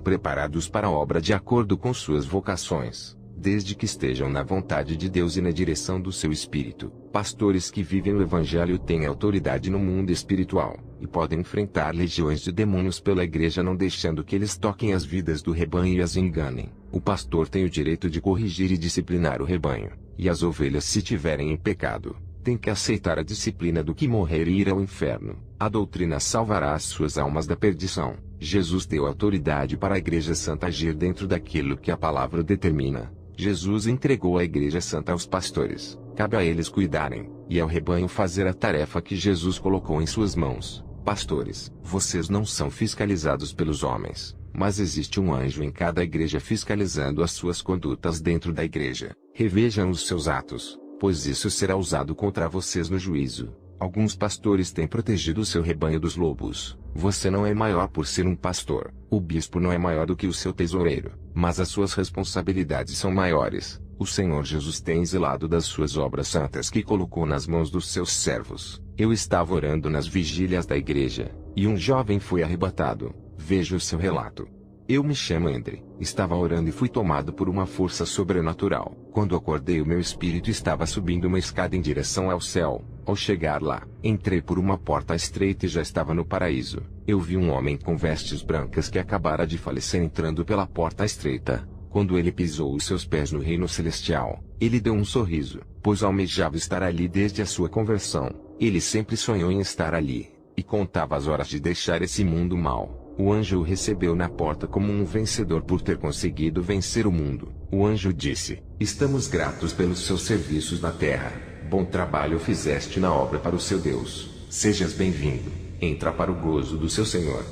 preparados para a obra de acordo com suas vocações, desde que estejam na vontade de Deus e na direção do seu Espírito. Pastores que vivem o Evangelho têm autoridade no mundo espiritual, e podem enfrentar legiões de demônios pela igreja, não deixando que eles toquem as vidas do rebanho e as enganem. O pastor tem o direito de corrigir e disciplinar o rebanho, e as ovelhas, se tiverem em pecado, tem que aceitar a disciplina do que morrer e ir ao inferno. A doutrina salvará as suas almas da perdição. Jesus deu autoridade para a Igreja Santa agir dentro daquilo que a palavra determina. Jesus entregou a Igreja Santa aos pastores. Cabe a eles cuidarem, e ao rebanho fazer a tarefa que Jesus colocou em suas mãos. Pastores, vocês não são fiscalizados pelos homens, mas existe um anjo em cada igreja fiscalizando as suas condutas dentro da igreja. Revejam os seus atos, pois isso será usado contra vocês no juízo. Alguns pastores têm protegido o seu rebanho dos lobos. Você não é maior por ser um pastor. O bispo não é maior do que o seu tesoureiro, mas as suas responsabilidades são maiores. O Senhor Jesus tem zelado das suas obras santas que colocou nas mãos dos seus servos. Eu estava orando nas vigílias da igreja, e um jovem foi arrebatado. Veja o seu relato. Eu me chamo Andre. Estava orando e fui tomado por uma força sobrenatural. Quando acordei, o meu espírito estava subindo uma escada em direção ao céu. Ao chegar lá, entrei por uma porta estreita e já estava no paraíso. Eu vi um homem com vestes brancas que acabara de falecer entrando pela porta estreita. Quando ele pisou os seus pés no reino celestial, ele deu um sorriso, pois almejava estar ali desde a sua conversão. Ele sempre sonhou em estar ali, e contava as horas de deixar esse mundo mau. O anjo o recebeu na porta como um vencedor por ter conseguido vencer o mundo. O anjo disse: "Estamos gratos pelos seus serviços na terra. Bom trabalho fizeste na obra para o seu Deus. Sejas bem-vindo. Entra para o gozo do seu Senhor."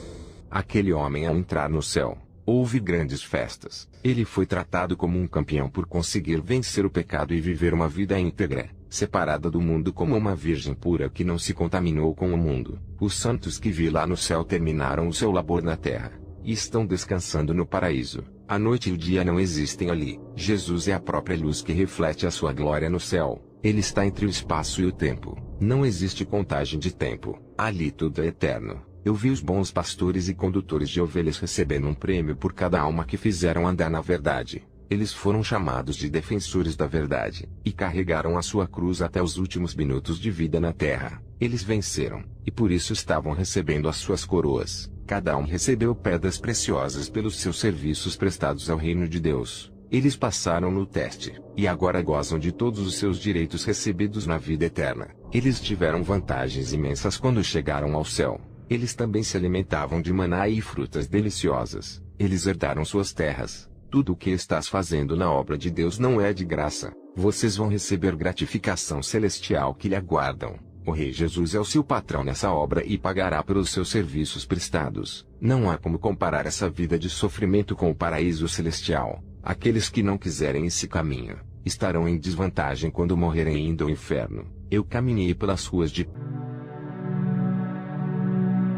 Aquele homem, ao entrar no céu, houve grandes festas. Ele foi tratado como um campeão por conseguir vencer o pecado e viver uma vida íntegra, separada do mundo como uma virgem pura que não se contaminou com o mundo. Os santos que vi lá no céu terminaram o seu labor na terra, e estão descansando no paraíso. A noite e o dia não existem ali. Jesus é a própria luz que reflete a sua glória no céu. Ele está entre o espaço e o tempo. Não existe contagem de tempo. Ali tudo é eterno. Eu vi os bons pastores e condutores de ovelhas recebendo um prêmio por cada alma que fizeram andar na verdade. Eles foram chamados de defensores da verdade, e carregaram a sua cruz até os últimos minutos de vida na terra. Eles venceram, e por isso estavam recebendo as suas coroas. Cada um recebeu pedras preciosas pelos seus serviços prestados ao reino de Deus. Eles passaram no teste, e agora gozam de todos os seus direitos recebidos na vida eterna. Eles tiveram vantagens imensas quando chegaram ao céu. Eles também se alimentavam de maná e frutas deliciosas. Eles herdaram suas terras. Tudo o que estás fazendo na obra de Deus não é de graça. Vocês vão receber gratificação celestial que lhe aguardam. O Rei Jesus é o seu patrão nessa obra e pagará pelos seus serviços prestados. Não há como comparar essa vida de sofrimento com o paraíso celestial. Aqueles que não quiserem esse caminho, estarão em desvantagem quando morrerem indo ao inferno. Eu caminhei pelas ruas de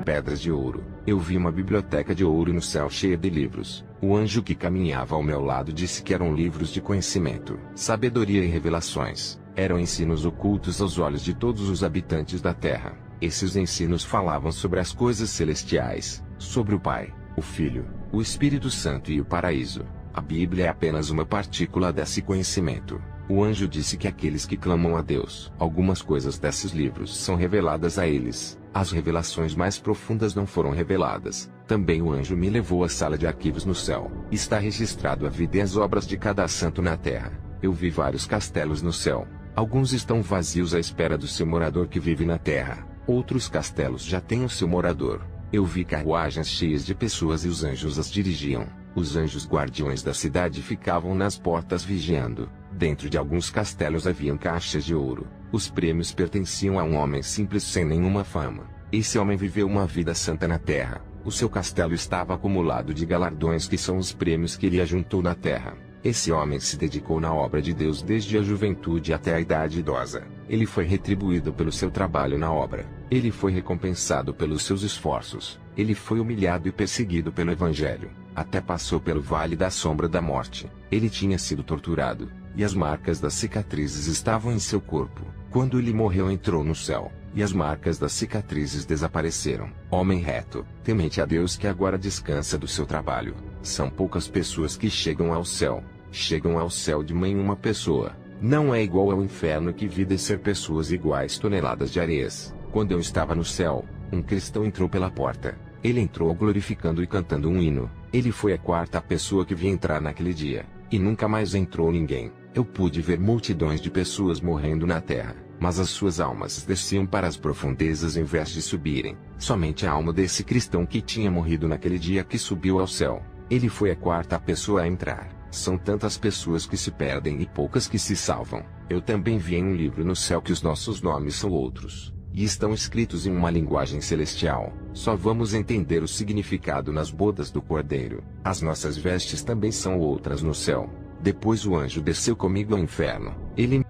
pedras de ouro. Eu vi uma biblioteca de ouro no céu cheia de livros. O anjo que caminhava ao meu lado disse que eram livros de conhecimento, sabedoria e revelações. Eram ensinos ocultos aos olhos de todos os habitantes da terra. Esses ensinos falavam sobre as coisas celestiais, sobre o Pai, o Filho, o Espírito Santo e o paraíso. A Bíblia é apenas uma partícula desse conhecimento. O anjo disse que aqueles que clamam a Deus, algumas coisas desses livros são reveladas a eles. As revelações mais profundas não foram reveladas. Também o anjo me levou à sala de arquivos no céu. Está registrado a vida e as obras de cada santo na terra. Eu vi vários castelos no céu. Alguns estão vazios à espera do seu morador que vive na terra. Outros castelos já têm o seu morador. Eu vi carruagens cheias de pessoas e os anjos as dirigiam. Os anjos guardiões da cidade ficavam nas portas vigiando. Dentro de alguns castelos haviam caixas de ouro. Os prêmios pertenciam a um homem simples sem nenhuma fama. Esse homem viveu uma vida santa na terra. O seu castelo estava acumulado de galardões que são os prêmios que ele ajuntou na terra. Esse homem se dedicou na obra de Deus desde a juventude até a idade idosa. Ele foi retribuído pelo seu trabalho na obra. Ele foi recompensado pelos seus esforços. Ele foi humilhado e perseguido pelo Evangelho. Até passou pelo vale da sombra da morte. Ele tinha sido torturado, e as marcas das cicatrizes estavam em seu corpo. Quando ele morreu, entrou no céu, e as marcas das cicatrizes desapareceram. Homem reto, temente a Deus que agora descansa do seu trabalho. São poucas pessoas que chegam ao céu. Chegam ao céu de uma pessoa. Não é igual ao inferno que vi descer pessoas iguais toneladas de areias. Quando eu estava no céu, um cristão entrou pela porta. Ele entrou glorificando e cantando um hino. Ele foi a quarta pessoa que vi entrar naquele dia, e nunca mais entrou ninguém. Eu pude ver multidões de pessoas morrendo na terra, mas as suas almas desciam para as profundezas em vez de subirem. Somente a alma desse cristão que tinha morrido naquele dia que subiu ao céu. Ele foi a quarta pessoa a entrar. São tantas pessoas que se perdem e poucas que se salvam. Eu também vi em um livro no céu que os nossos nomes são outros, e estão escritos em uma linguagem celestial. Só vamos entender o significado nas bodas do Cordeiro. As nossas vestes também são outras no céu. Depois o anjo desceu comigo ao inferno. Ele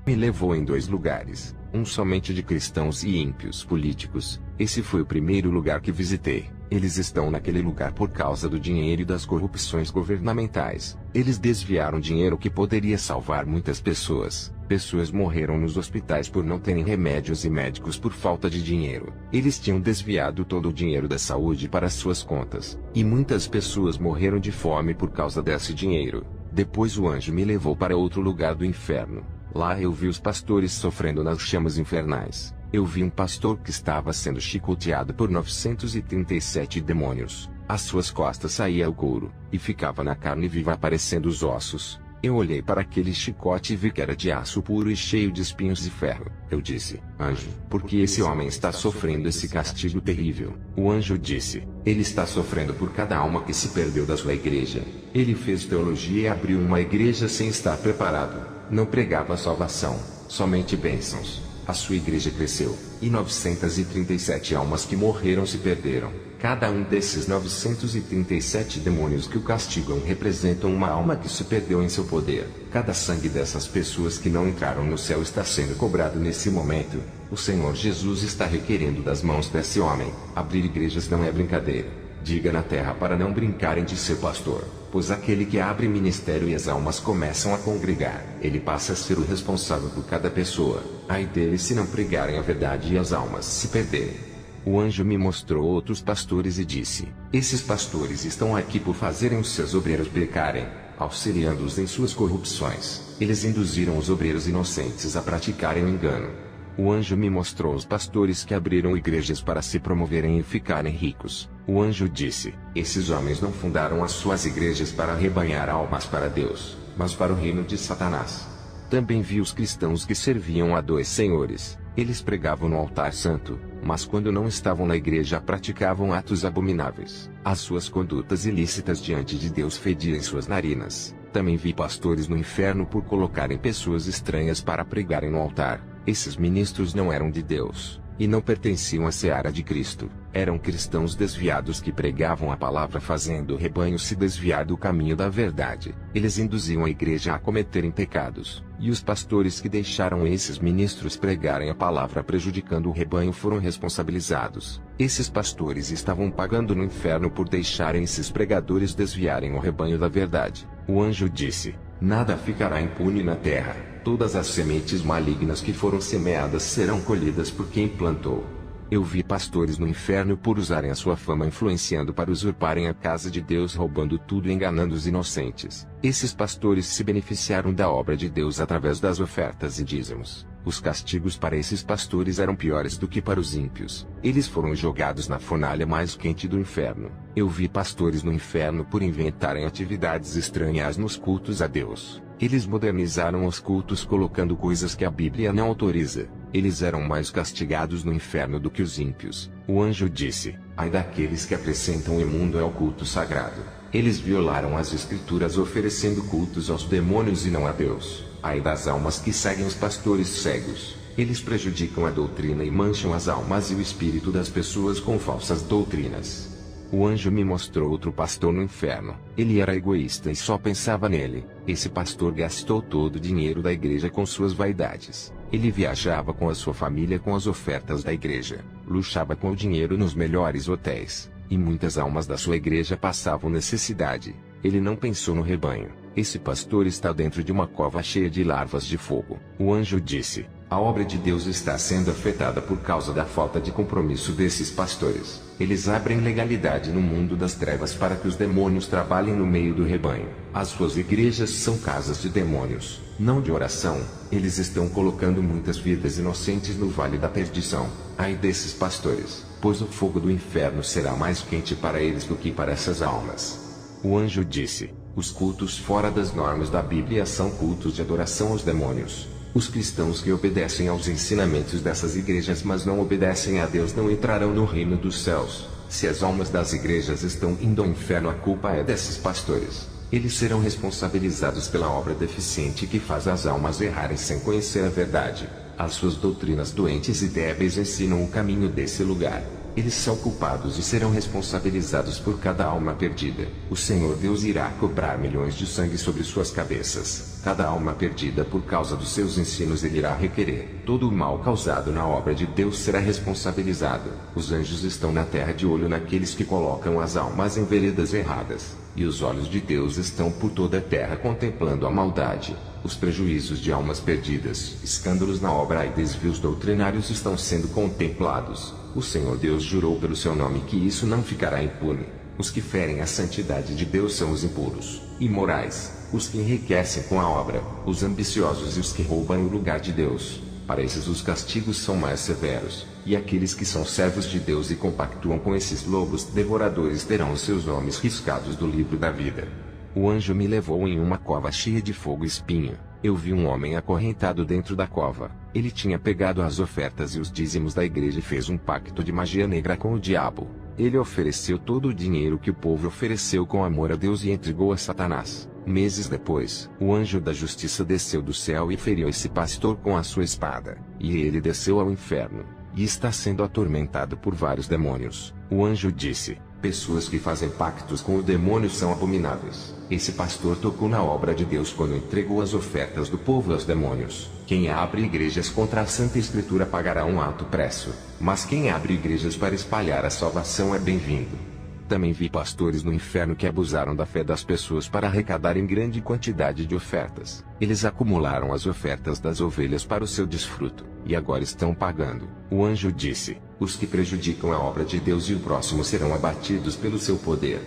me levou em 2 lugares, um somente de cristãos e ímpios políticos. Esse foi o primeiro lugar que visitei. Eles estão naquele lugar por causa do dinheiro e das corrupções governamentais. Eles desviaram dinheiro que poderia salvar muitas pessoas. pessoas morreram nos hospitais por não terem remédios e médicos por falta de dinheiro. Eles tinham desviado todo o dinheiro da saúde para suas contas, e muitas pessoas morreram de fome por causa desse dinheiro. Depois o anjo me levou para outro lugar do inferno. Lá eu vi os pastores sofrendo nas chamas infernais. Eu vi um pastor que estava sendo chicoteado por 937 demônios. Às suas costas saía o couro, e ficava na carne viva aparecendo os ossos. Eu olhei para aquele chicote e vi que era de aço puro e cheio de espinhos de ferro. Eu disse: anjo, por que esse homem está sofrendo esse castigo terrível? O anjo disse: ele está sofrendo por cada alma que se perdeu da sua igreja. Ele fez teologia e abriu uma igreja sem estar preparado. Não pregava salvação, somente bênçãos. A sua igreja cresceu, e 937 almas que morreram se perderam. Cada um desses 937 demônios que o castigam representam uma alma que se perdeu em seu poder. Cada sangue dessas pessoas que não entraram no céu está sendo cobrado nesse momento. O Senhor Jesus está requerendo das mãos desse homem. Abrir igrejas não é brincadeira. Diga na terra para não brincarem de ser pastor, pois aquele que abre ministério e as almas começam a congregar, ele passa a ser o responsável por cada pessoa. Ai deles se não pregarem a verdade e as almas se perderem. O anjo me mostrou outros pastores e disse: esses pastores estão aqui por fazerem os seus obreiros pecarem, auxiliando-os em suas corrupções. Eles induziram os obreiros inocentes a praticarem o engano. O anjo me mostrou os pastores que abriram igrejas para se promoverem e ficarem ricos. O anjo disse: esses homens não fundaram as suas igrejas para arrebanhar almas para Deus, mas para o reino de Satanás. Também vi os cristãos que serviam a dois senhores. Eles pregavam no altar santo, mas quando não estavam na igreja praticavam atos abomináveis. As suas condutas ilícitas diante de Deus fediam em suas narinas. Também vi pastores no inferno por colocarem pessoas estranhas para pregarem no altar. Esses ministros não eram de Deus, e não pertenciam à seara de Cristo. Eram cristãos desviados que pregavam a palavra fazendo o rebanho se desviar do caminho da verdade. Eles induziam a igreja a cometerem pecados, e os pastores que deixaram esses ministros pregarem a palavra prejudicando o rebanho foram responsabilizados. Esses pastores estavam pagando no inferno por deixarem esses pregadores desviarem o rebanho da verdade. O anjo disse: nada ficará impune na terra. Todas as sementes malignas que foram semeadas serão colhidas por quem plantou. Eu vi pastores no inferno por usarem a sua fama influenciando para usurparem a casa de Deus, roubando tudo e enganando os inocentes. Esses pastores se beneficiaram da obra de Deus através das ofertas e dízimos. Os castigos para esses pastores eram piores do que para os ímpios. Eles foram jogados na fornalha mais quente do inferno. Eu vi pastores no inferno por inventarem atividades estranhas nos cultos a Deus. Eles modernizaram os cultos colocando coisas que a Bíblia não autoriza. Eles eram mais castigados no inferno do que os ímpios. O anjo disse: ai daqueles que acrescentam o imundo ao culto sagrado. Eles violaram as escrituras oferecendo cultos aos demônios e não a Deus. Ai das almas que seguem os pastores cegos. Eles prejudicam a doutrina e mancham as almas e o espírito das pessoas com falsas doutrinas. O anjo me mostrou outro pastor no inferno. Ele era egoísta e só pensava nele. Esse pastor gastou todo o dinheiro da igreja com suas vaidades. Ele viajava com a sua família com as ofertas da igreja. Luxava com o dinheiro nos melhores hotéis. E muitas almas da sua igreja passavam necessidade. Ele não pensou no rebanho. Esse pastor está dentro de uma cova cheia de larvas de fogo. O anjo disse: a obra de Deus está sendo afetada por causa da falta de compromisso desses pastores. Eles abrem legalidade no mundo das trevas para que os demônios trabalhem no meio do rebanho. As suas igrejas são casas de demônios, não de oração. Eles estão colocando muitas vidas inocentes no vale da perdição. Ai desses pastores, pois o fogo do inferno será mais quente para eles do que para essas almas. O anjo disse: os cultos fora das normas da Bíblia são cultos de adoração aos demônios. Os cristãos que obedecem aos ensinamentos dessas igrejas mas não obedecem a Deus não entrarão no reino dos céus. Se as almas das igrejas estão indo ao inferno, a culpa é desses pastores. Eles serão responsabilizados pela obra deficiente que faz as almas errarem sem conhecer a verdade. As suas doutrinas doentes e débeis ensinam o caminho desse lugar. Eles são culpados e serão responsabilizados por cada alma perdida. O Senhor Deus irá cobrar milhões de sangue sobre suas cabeças. Cada alma perdida por causa dos seus ensinos ele irá requerer. Todo o mal causado na obra de Deus será responsabilizado. Os anjos estão na terra de olho naqueles que colocam as almas em veredas erradas. E os olhos de Deus estão por toda a terra contemplando a maldade. Os prejuízos de almas perdidas, escândalos na obra e desvios doutrinários estão sendo contemplados. O Senhor Deus jurou pelo seu nome que isso não ficará impune. Os que ferem a santidade de Deus são os impuros, imorais, os que enriquecem com a obra, os ambiciosos e os que roubam o lugar de Deus. Para esses os castigos são mais severos, e aqueles que são servos de Deus e compactuam com esses lobos devoradores terão os seus nomes riscados do livro da vida. O anjo me levou em uma cova cheia de fogo e espinho. Eu vi um homem acorrentado dentro da cova. Ele tinha pegado as ofertas e os dízimos da igreja e fez um pacto de magia negra com o diabo. Ele ofereceu todo o dinheiro que o povo ofereceu com amor a Deus e entregou a Satanás. Meses depois, o anjo da justiça desceu do céu e feriu esse pastor com a sua espada. E ele desceu ao inferno, e está sendo atormentado por vários demônios. O anjo disse: pessoas que fazem pactos com o demônio são abomináveis. Esse pastor tocou na obra de Deus quando entregou as ofertas do povo aos demônios. Quem abre igrejas contra a Santa Escritura pagará um alto preço, mas quem abre igrejas para espalhar a salvação é bem-vindo. Também vi pastores no inferno que abusaram da fé das pessoas para arrecadarem grande quantidade de ofertas. Eles acumularam as ofertas das ovelhas para o seu desfruto, e agora estão pagando. O anjo disse: os que prejudicam a obra de Deus e o próximo serão abatidos pelo seu poder.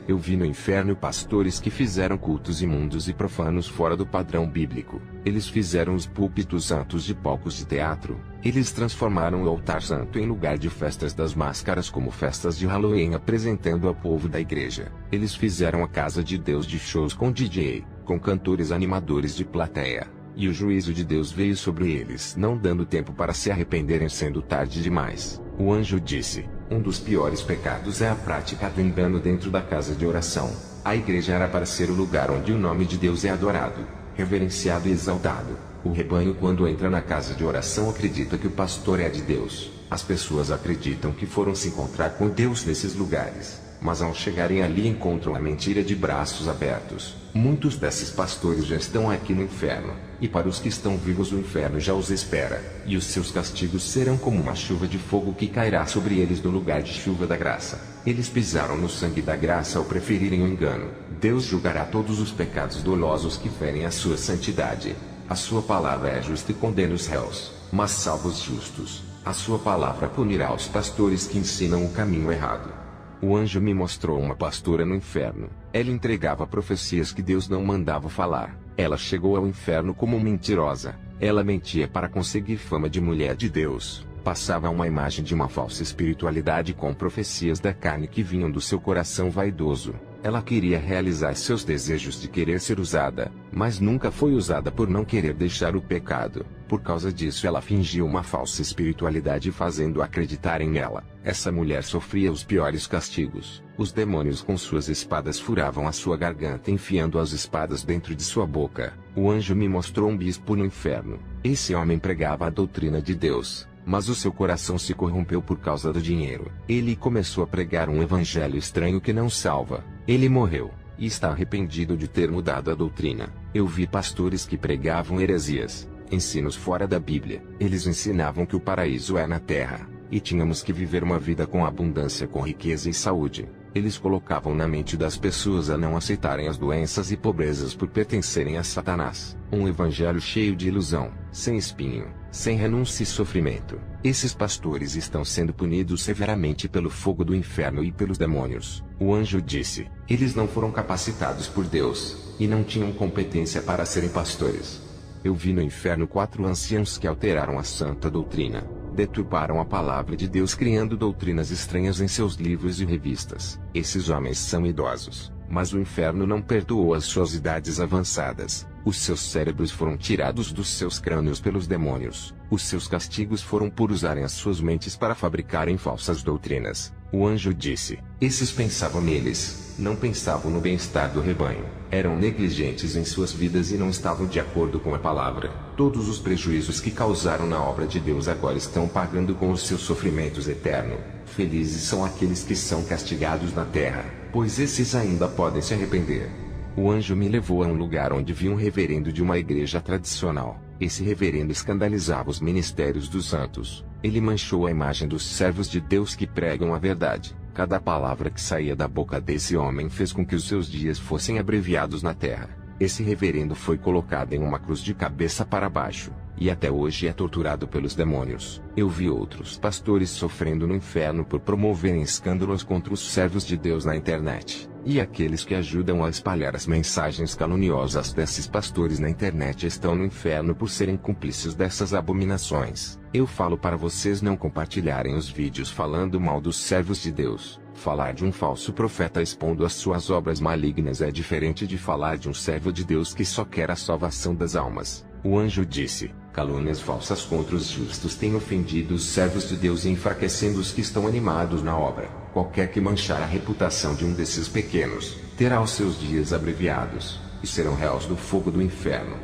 Eu vi no inferno pastores que fizeram cultos imundos e profanos fora do padrão bíblico. Eles fizeram os púlpitos santos de palcos de teatro. Eles transformaram o altar santo em lugar de festas das máscaras como festas de Halloween apresentando ao povo da igreja. Eles fizeram a casa de Deus de shows com DJ, com cantores animadores de plateia. E o juízo de Deus veio sobre eles, não dando tempo para se arrependerem sendo tarde demais. O anjo disse: um dos piores pecados é a prática do engano dentro da casa de oração. A igreja era para ser o lugar onde o nome de Deus é adorado, reverenciado e exaltado. O rebanho, quando entra na casa de oração, acredita que o pastor é de Deus. As pessoas acreditam que foram se encontrar com Deus nesses lugares, mas ao chegarem ali encontram a mentira de braços abertos. Muitos desses pastores já estão aqui no inferno, e para os que estão vivos o inferno já os espera, e os seus castigos serão como uma chuva de fogo que cairá sobre eles no lugar de chuva da graça. Eles pisaram no sangue da graça ao preferirem o engano. Deus julgará todos os pecados dolosos que ferem a sua santidade. A sua palavra é justa e condena os réus, mas salva os justos. A sua palavra punirá os pastores que ensinam o caminho errado. O anjo me mostrou uma pastora no inferno. Ela entregava profecias que Deus não mandava falar. Ela chegou ao inferno como mentirosa. Ela mentia para conseguir fama de mulher de Deus. Passava uma imagem de uma falsa espiritualidade com profecias da carne que vinham do seu coração vaidoso. Ela queria realizar seus desejos de querer ser usada, mas nunca foi usada por não querer deixar o pecado. Por causa disso ela fingiu uma falsa espiritualidade fazendo acreditarem nela. Essa mulher sofria os piores castigos. Os demônios com suas espadas furavam a sua garganta enfiando as espadas dentro de sua boca. O anjo me mostrou um bispo no inferno. Esse homem pregava a doutrina de Deus, mas o seu coração se corrompeu por causa do dinheiro. Ele começou a pregar um evangelho estranho que não salva. Ele morreu, e está arrependido de ter mudado a doutrina. Eu vi pastores que pregavam heresias, ensinos fora da Bíblia. Eles ensinavam que o paraíso é na terra, e tínhamos que viver uma vida com abundância, com riqueza e saúde. Eles colocavam na mente das pessoas a não aceitarem as doenças e pobrezas por pertencerem a Satanás. Um evangelho cheio de ilusão, sem espinho, sem renúncia e sofrimento. Esses pastores estão sendo punidos severamente pelo fogo do inferno e pelos demônios. O anjo disse: eles não foram capacitados por Deus, e não tinham competência para serem pastores. Eu vi no inferno 4 anciãos que alteraram a santa doutrina. Deturparam a palavra de Deus criando doutrinas estranhas em seus livros e revistas. Esses homens são idosos, mas o inferno não perdoou as suas idades avançadas. Os seus cérebros foram tirados dos seus crânios pelos demônios. Os seus castigos foram por usarem as suas mentes para fabricarem falsas doutrinas. O anjo disse: esses pensavam neles, não pensavam no bem-estar do rebanho. Eram negligentes em suas vidas e não estavam de acordo com a palavra. Todos os prejuízos que causaram na obra de Deus agora estão pagando com os seus sofrimentos eternos. Felizes são aqueles que são castigados na terra, pois esses ainda podem se arrepender. O anjo me levou a um lugar onde vi um reverendo de uma igreja tradicional. Esse reverendo escandalizava os ministérios dos santos. Ele manchou a imagem dos servos de Deus que pregam a verdade. Cada palavra que saía da boca desse homem fez com que os seus dias fossem abreviados na terra. Esse reverendo foi colocado em uma cruz de cabeça para baixo, e até hoje é torturado pelos demônios. Eu vi outros pastores sofrendo no inferno por promoverem escândalos contra os servos de Deus na internet. E aqueles que ajudam a espalhar as mensagens caluniosas desses pastores na internet estão no inferno por serem cúmplices dessas abominações. Eu falo para vocês não compartilharem os vídeos falando mal dos servos de Deus. Falar de um falso profeta expondo as suas obras malignas é diferente de falar de um servo de Deus que só quer a salvação das almas. O anjo disse: calúnias falsas contra os justos têm ofendido os servos de Deus e enfraquecendo os que estão animados na obra. Qualquer que manchar a reputação de um desses pequenos, terá os seus dias abreviados, e serão réus do fogo do inferno.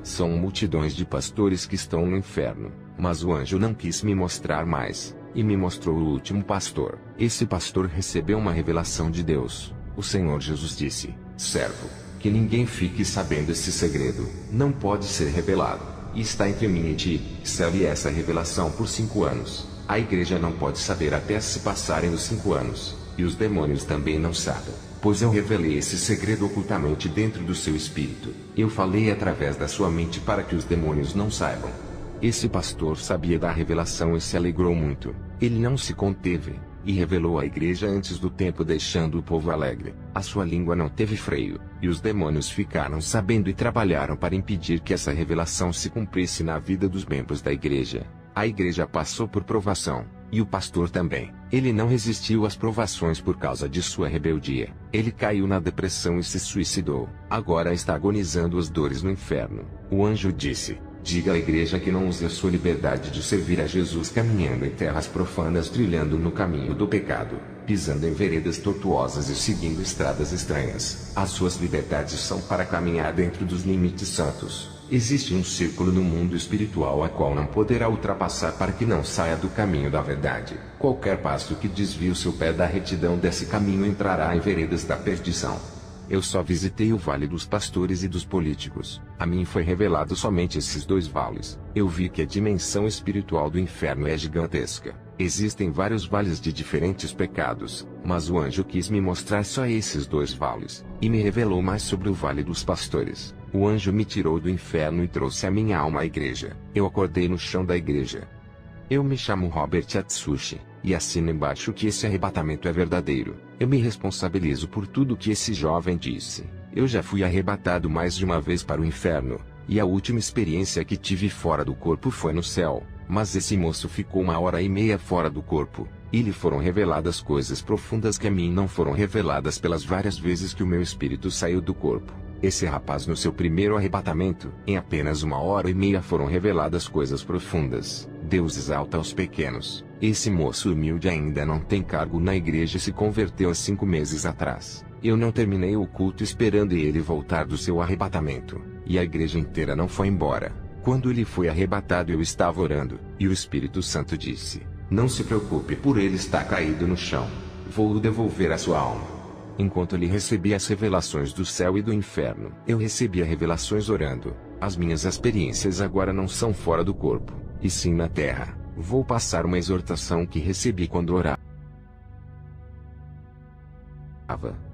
São multidões de pastores que estão no inferno, mas o anjo não quis me mostrar mais, e me mostrou o último pastor. Esse pastor recebeu uma revelação de Deus. O Senhor Jesus disse: servo, que ninguém fique sabendo esse segredo, não pode ser revelado, e está entre mim e ti. Serve essa revelação por 5 anos. A igreja não pode saber até se passarem os 5 anos, e os demônios também não sabem, pois eu revelei esse segredo ocultamente dentro do seu espírito. Eu falei através da sua mente para que os demônios não saibam. Esse pastor sabia da revelação e se alegrou muito. Ele não se conteve, e revelou à igreja antes do tempo, deixando o povo alegre. A sua língua não teve freio, e os demônios ficaram sabendo e trabalharam para impedir que essa revelação se cumprisse na vida dos membros da igreja. A igreja passou por provação, e o pastor também. Ele não resistiu às provações por causa de sua rebeldia. Ele caiu na depressão e se suicidou. Agora está agonizando as dores no inferno. O anjo disse: diga à igreja que não use a sua liberdade de servir a Jesus caminhando em terras profanas, trilhando no caminho do pecado, pisando em veredas tortuosas e seguindo estradas estranhas. As suas liberdades são para caminhar dentro dos limites santos. Existe um círculo no mundo espiritual a qual não poderá ultrapassar para que não saia do caminho da verdade. Qualquer passo que desvie o seu pé da retidão desse caminho entrará em veredas da perdição. Eu só visitei o vale dos pastores e dos políticos. A mim foi revelado somente esses 2 vales. Eu vi que a dimensão espiritual do inferno é gigantesca. Existem vários vales de diferentes pecados, mas o anjo quis me mostrar só esses 2 vales, e me revelou mais sobre o vale dos pastores. O anjo me tirou do inferno e trouxe a minha alma à igreja. Eu acordei no chão da igreja. Eu me chamo Robert Atsushi, e assino embaixo que esse arrebatamento é verdadeiro. Eu me responsabilizo por tudo que esse jovem disse. Eu já fui arrebatado mais de uma vez para o inferno, e a última experiência que tive fora do corpo foi no céu, mas esse moço ficou 1h30 fora do corpo, e lhe foram reveladas coisas profundas que a mim não foram reveladas pelas várias vezes que o meu espírito saiu do corpo. Esse rapaz, no seu primeiro arrebatamento, em apenas 1h30 foram reveladas coisas profundas. Deus exalta os pequenos. Esse moço humilde ainda não tem cargo na igreja e se converteu há 5 meses atrás. Eu não terminei o culto esperando ele voltar do seu arrebatamento, e a igreja inteira não foi embora. Quando ele foi arrebatado, eu estava orando, e o Espírito Santo disse: não se preocupe por ele estar caído no chão. Vou devolver a sua alma. Enquanto ele recebia as revelações do céu e do inferno, eu recebia revelações orando. As minhas experiências agora não são fora do corpo, e sim na terra. Vou passar uma exortação que recebi quando orava.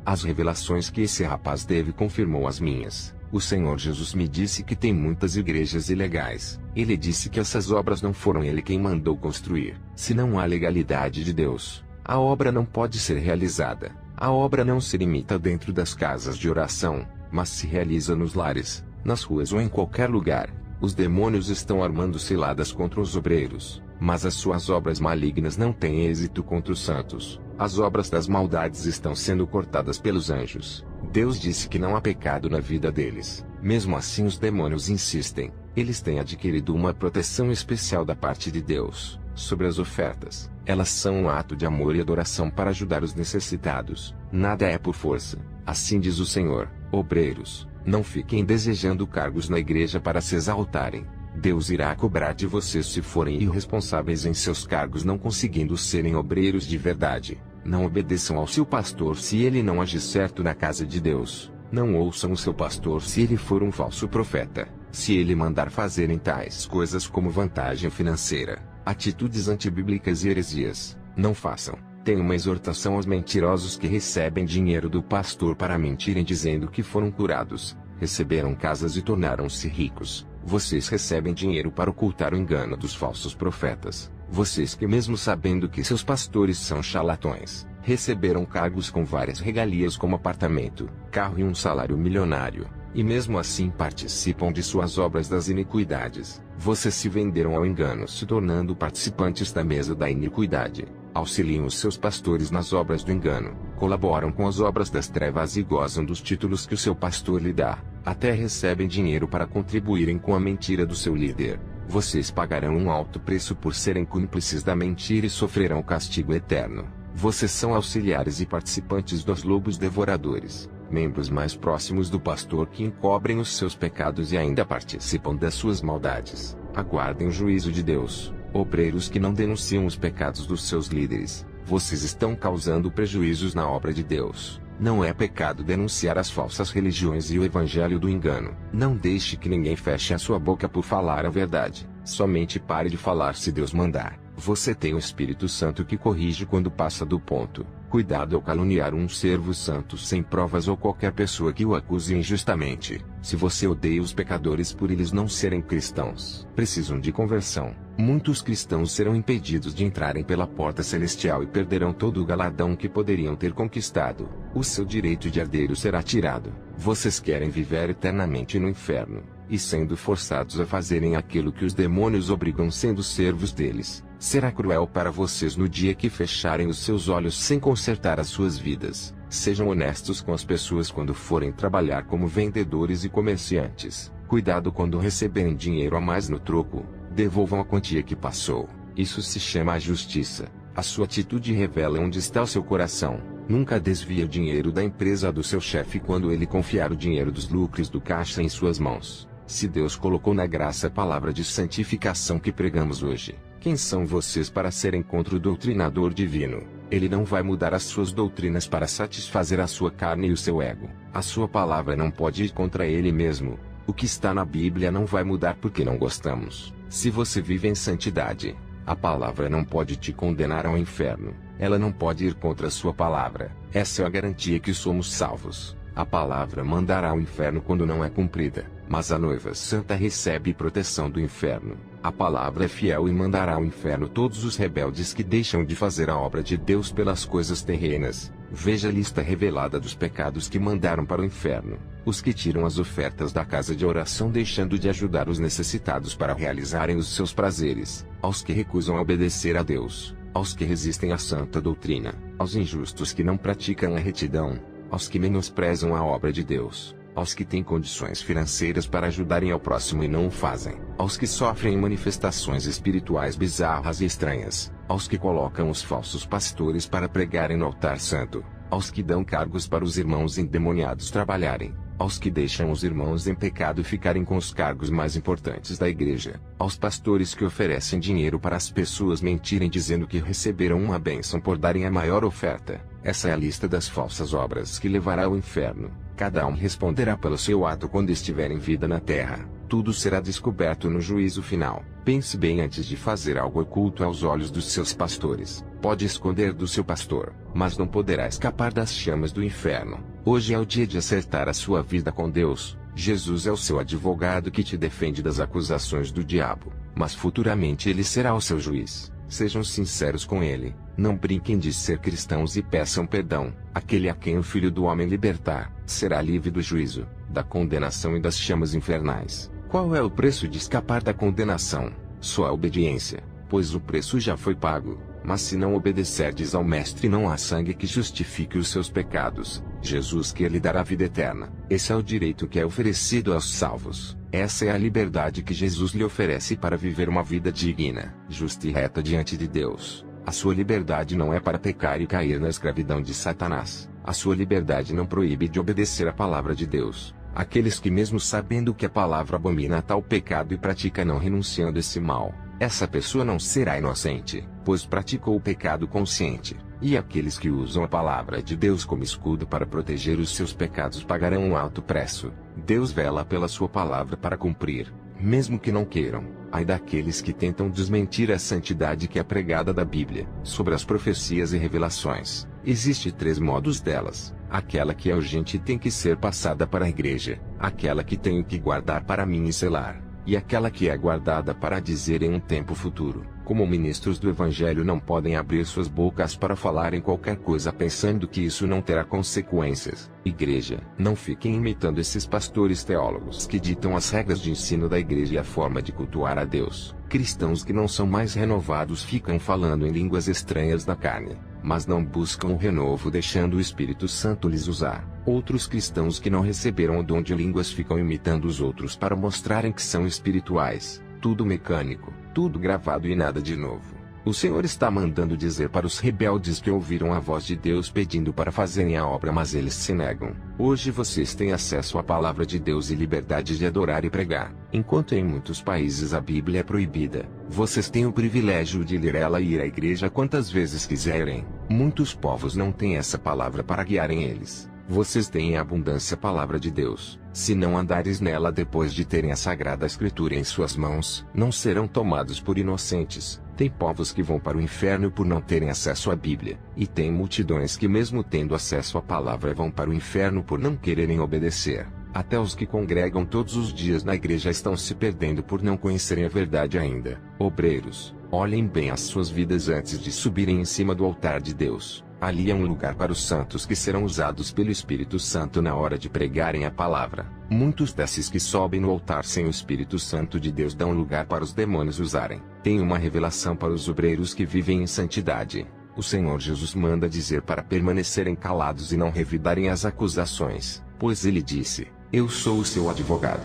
As revelações que esse rapaz teve confirmou as minhas. O Senhor Jesus me disse que tem muitas igrejas ilegais. Ele disse que essas obras não foram ele quem mandou construir. Se não há legalidade de Deus, a obra não pode ser realizada. A obra não se limita dentro das casas de oração, mas se realiza nos lares, nas ruas ou em qualquer lugar. Os demônios estão armando ciladas contra os obreiros, mas as suas obras malignas não têm êxito contra os santos. As obras das maldades estão sendo cortadas pelos anjos. Deus disse que não há pecado na vida deles. Mesmo assim, os demônios insistem. Eles têm adquirido uma proteção especial da parte de Deus sobre as ofertas. Elas são um ato de amor e adoração para ajudar os necessitados. Nada é por força. Assim diz o Senhor. Obreiros, não fiquem desejando cargos na igreja para se exaltarem. Deus irá cobrar de vocês se forem irresponsáveis em seus cargos, não conseguindo serem obreiros de verdade. Não obedeçam ao seu pastor se ele não agir certo na casa de Deus. Não ouçam o seu pastor se ele for um falso profeta. Se ele mandar fazerem tais coisas como vantagem financeira, atitudes antibíblicas e heresias, não façam. Tem uma exortação aos mentirosos que recebem dinheiro do pastor para mentirem dizendo que foram curados. receberam casas e tornaram-se ricos. Vocês recebem dinheiro para ocultar o engano dos falsos profetas. Vocês que, mesmo sabendo que seus pastores são charlatões, receberam cargos com várias regalias como apartamento, carro e um salário milionário, e mesmo assim participam de suas obras das iniquidades. Vocês se venderam ao engano, se tornando participantes da mesa da iniquidade. Auxiliam os seus pastores nas obras do engano, colaboram com as obras das trevas e gozam dos títulos que o seu pastor lhe dá. Até recebem dinheiro para contribuírem com a mentira do seu líder. Vocês pagarão um alto preço por serem cúmplices da mentira e sofrerão castigo eterno. Vocês são auxiliares e participantes dos lobos devoradores, membros mais próximos do pastor que encobrem os seus pecados e ainda participam das suas maldades. Aguardem o juízo de Deus, obreiros que não denunciam os pecados dos seus líderes. Vocês estão causando prejuízos na obra de Deus. Não é pecado denunciar as falsas religiões e o evangelho do engano. Não deixe que ninguém feche a sua boca por falar a verdade. Somente pare de falar se Deus mandar. Você tem o Espírito Santo que corrige quando passa do ponto. Cuidado ao caluniar um servo santo sem provas ou qualquer pessoa que o acuse injustamente. Se você odeia os pecadores por eles não serem cristãos, precisam de conversão. Muitos cristãos serão impedidos de entrarem pela porta celestial e perderão todo o galardão que poderiam ter conquistado. O seu direito de herdeiro será tirado. Vocês querem viver eternamente no inferno, e sendo forçados a fazerem aquilo que os demônios obrigam sendo servos deles. Será cruel para vocês no dia que fecharem os seus olhos sem consertar as suas vidas. Sejam honestos com as pessoas quando forem trabalhar como vendedores e comerciantes. Cuidado quando receberem dinheiro a mais no troco. Devolvam a quantia que passou. Isso se chama a justiça. A sua atitude revela onde está o seu coração. Nunca desvie o dinheiro da empresa do seu chefe quando ele confiar o dinheiro dos lucros do caixa em suas mãos. Se Deus colocou na graça a palavra de santificação que pregamos hoje, quem são vocês para serem contra o doutrinador divino? Ele não vai mudar as suas doutrinas para satisfazer a sua carne e o seu ego. A sua palavra não pode ir contra ele mesmo. O que está na Bíblia não vai mudar porque não gostamos. Se você vive em santidade, a palavra não pode te condenar ao inferno. Ela não pode ir contra a sua palavra. Essa é a garantia que somos salvos. A palavra mandará ao inferno quando não é cumprida, mas a noiva santa recebe proteção do inferno. A palavra é fiel e mandará ao inferno todos os rebeldes que deixam de fazer a obra de Deus pelas coisas terrenas. Veja a lista revelada dos pecados que mandaram para o inferno. Os que tiram as ofertas da casa de oração deixando de ajudar os necessitados para realizarem os seus prazeres, aos que recusam obedecer a Deus, aos que resistem à santa doutrina, aos injustos que não praticam a retidão, aos que menosprezam a obra de Deus, aos que têm condições financeiras para ajudarem ao próximo e não o fazem, aos que sofrem manifestações espirituais bizarras e estranhas, aos que colocam os falsos pastores para pregarem no altar santo, aos que dão cargos para os irmãos endemoniados trabalharem, aos que deixam os irmãos em pecado e ficarem com os cargos mais importantes da igreja, aos pastores que oferecem dinheiro para as pessoas mentirem dizendo que receberam uma bênção por darem a maior oferta. Essa é a lista das falsas obras que levará ao inferno. Cada um responderá pelo seu ato quando estiver em vida na terra. Tudo será descoberto no juízo final. Pense bem antes de fazer algo oculto aos olhos dos seus pastores. Pode esconder do seu pastor, mas não poderá escapar das chamas do inferno. Hoje é o dia de acertar a sua vida com Deus. Jesus é o seu advogado que te defende das acusações do diabo, mas futuramente ele será o seu juiz. Sejam sinceros com ele, não brinquem de ser cristãos e peçam perdão. Aquele a quem o Filho do Homem libertar, será livre do juízo, da condenação e das chamas infernais. Qual é o preço de escapar da condenação? Só a obediência, pois o preço já foi pago. Mas se não obedecerdes ao Mestre, não há sangue que justifique os seus pecados. Jesus quer lhe dar a vida eterna. Esse é o direito que é oferecido aos salvos. Essa é a liberdade que Jesus lhe oferece para viver uma vida digna, justa e reta diante de Deus. A sua liberdade não é para pecar e cair na escravidão de Satanás. A sua liberdade não proíbe de obedecer a palavra de Deus. Aqueles que, mesmo sabendo que a palavra abomina tal pecado e pratica não renunciando esse mal, essa pessoa não será inocente, pois praticou o pecado consciente. E aqueles que usam a palavra de Deus como escudo para proteger os seus pecados pagarão um alto preço. Deus vela pela sua palavra para cumprir, mesmo que não queiram. Ai daqueles que tentam desmentir a santidade que é pregada da Bíblia. Sobre as profecias e revelações, existe 3 modos delas. aquela que é urgente e tem que ser passada para a igreja, aquela que tenho que guardar para mim e selar, e aquela que é guardada para dizer em um tempo futuro. Como ministros do Evangelho não podem abrir suas bocas para falar em qualquer coisa pensando que isso não terá consequências. Igreja, não fiquem imitando esses pastores teólogos que ditam as regras de ensino da igreja e a forma de cultuar a Deus. Cristãos que não são mais renovados ficam falando em línguas estranhas da carne, mas não buscam o renovo deixando o Espírito Santo lhes usar. Outros cristãos que não receberam o dom de línguas ficam imitando os outros para mostrarem que são espirituais. Tudo mecânico, tudo gravado e nada de novo. O Senhor está mandando dizer para os rebeldes que ouviram a voz de Deus pedindo para fazerem a obra, mas eles se negam. Hoje vocês têm acesso à palavra de Deus e liberdade de adorar e pregar. Enquanto em muitos países a Bíblia é proibida, vocês têm o privilégio de ler ela e ir à igreja quantas vezes quiserem. Muitos povos não têm essa palavra para guiarem eles. Vocês têm em abundância a palavra de Deus. Se não andares nela depois de terem a Sagrada Escritura em suas mãos, não serão tomados por inocentes. Tem povos que vão para o inferno por não terem acesso à Bíblia, e tem multidões que mesmo tendo acesso à palavra vão para o inferno por não quererem obedecer. Até os que congregam todos os dias na igreja estão se perdendo por não conhecerem a verdade ainda. Obreiros, olhem bem as suas vidas antes de subirem em cima do altar de Deus. Ali é um lugar para os santos que serão usados pelo Espírito Santo na hora de pregarem a palavra. Muitos desses que sobem no altar sem o Espírito Santo de Deus dão lugar para os demônios usarem. Tem uma revelação para os obreiros que vivem em santidade. O Senhor Jesus manda dizer para permanecerem calados e não revidarem as acusações, pois ele disse: eu sou o seu advogado.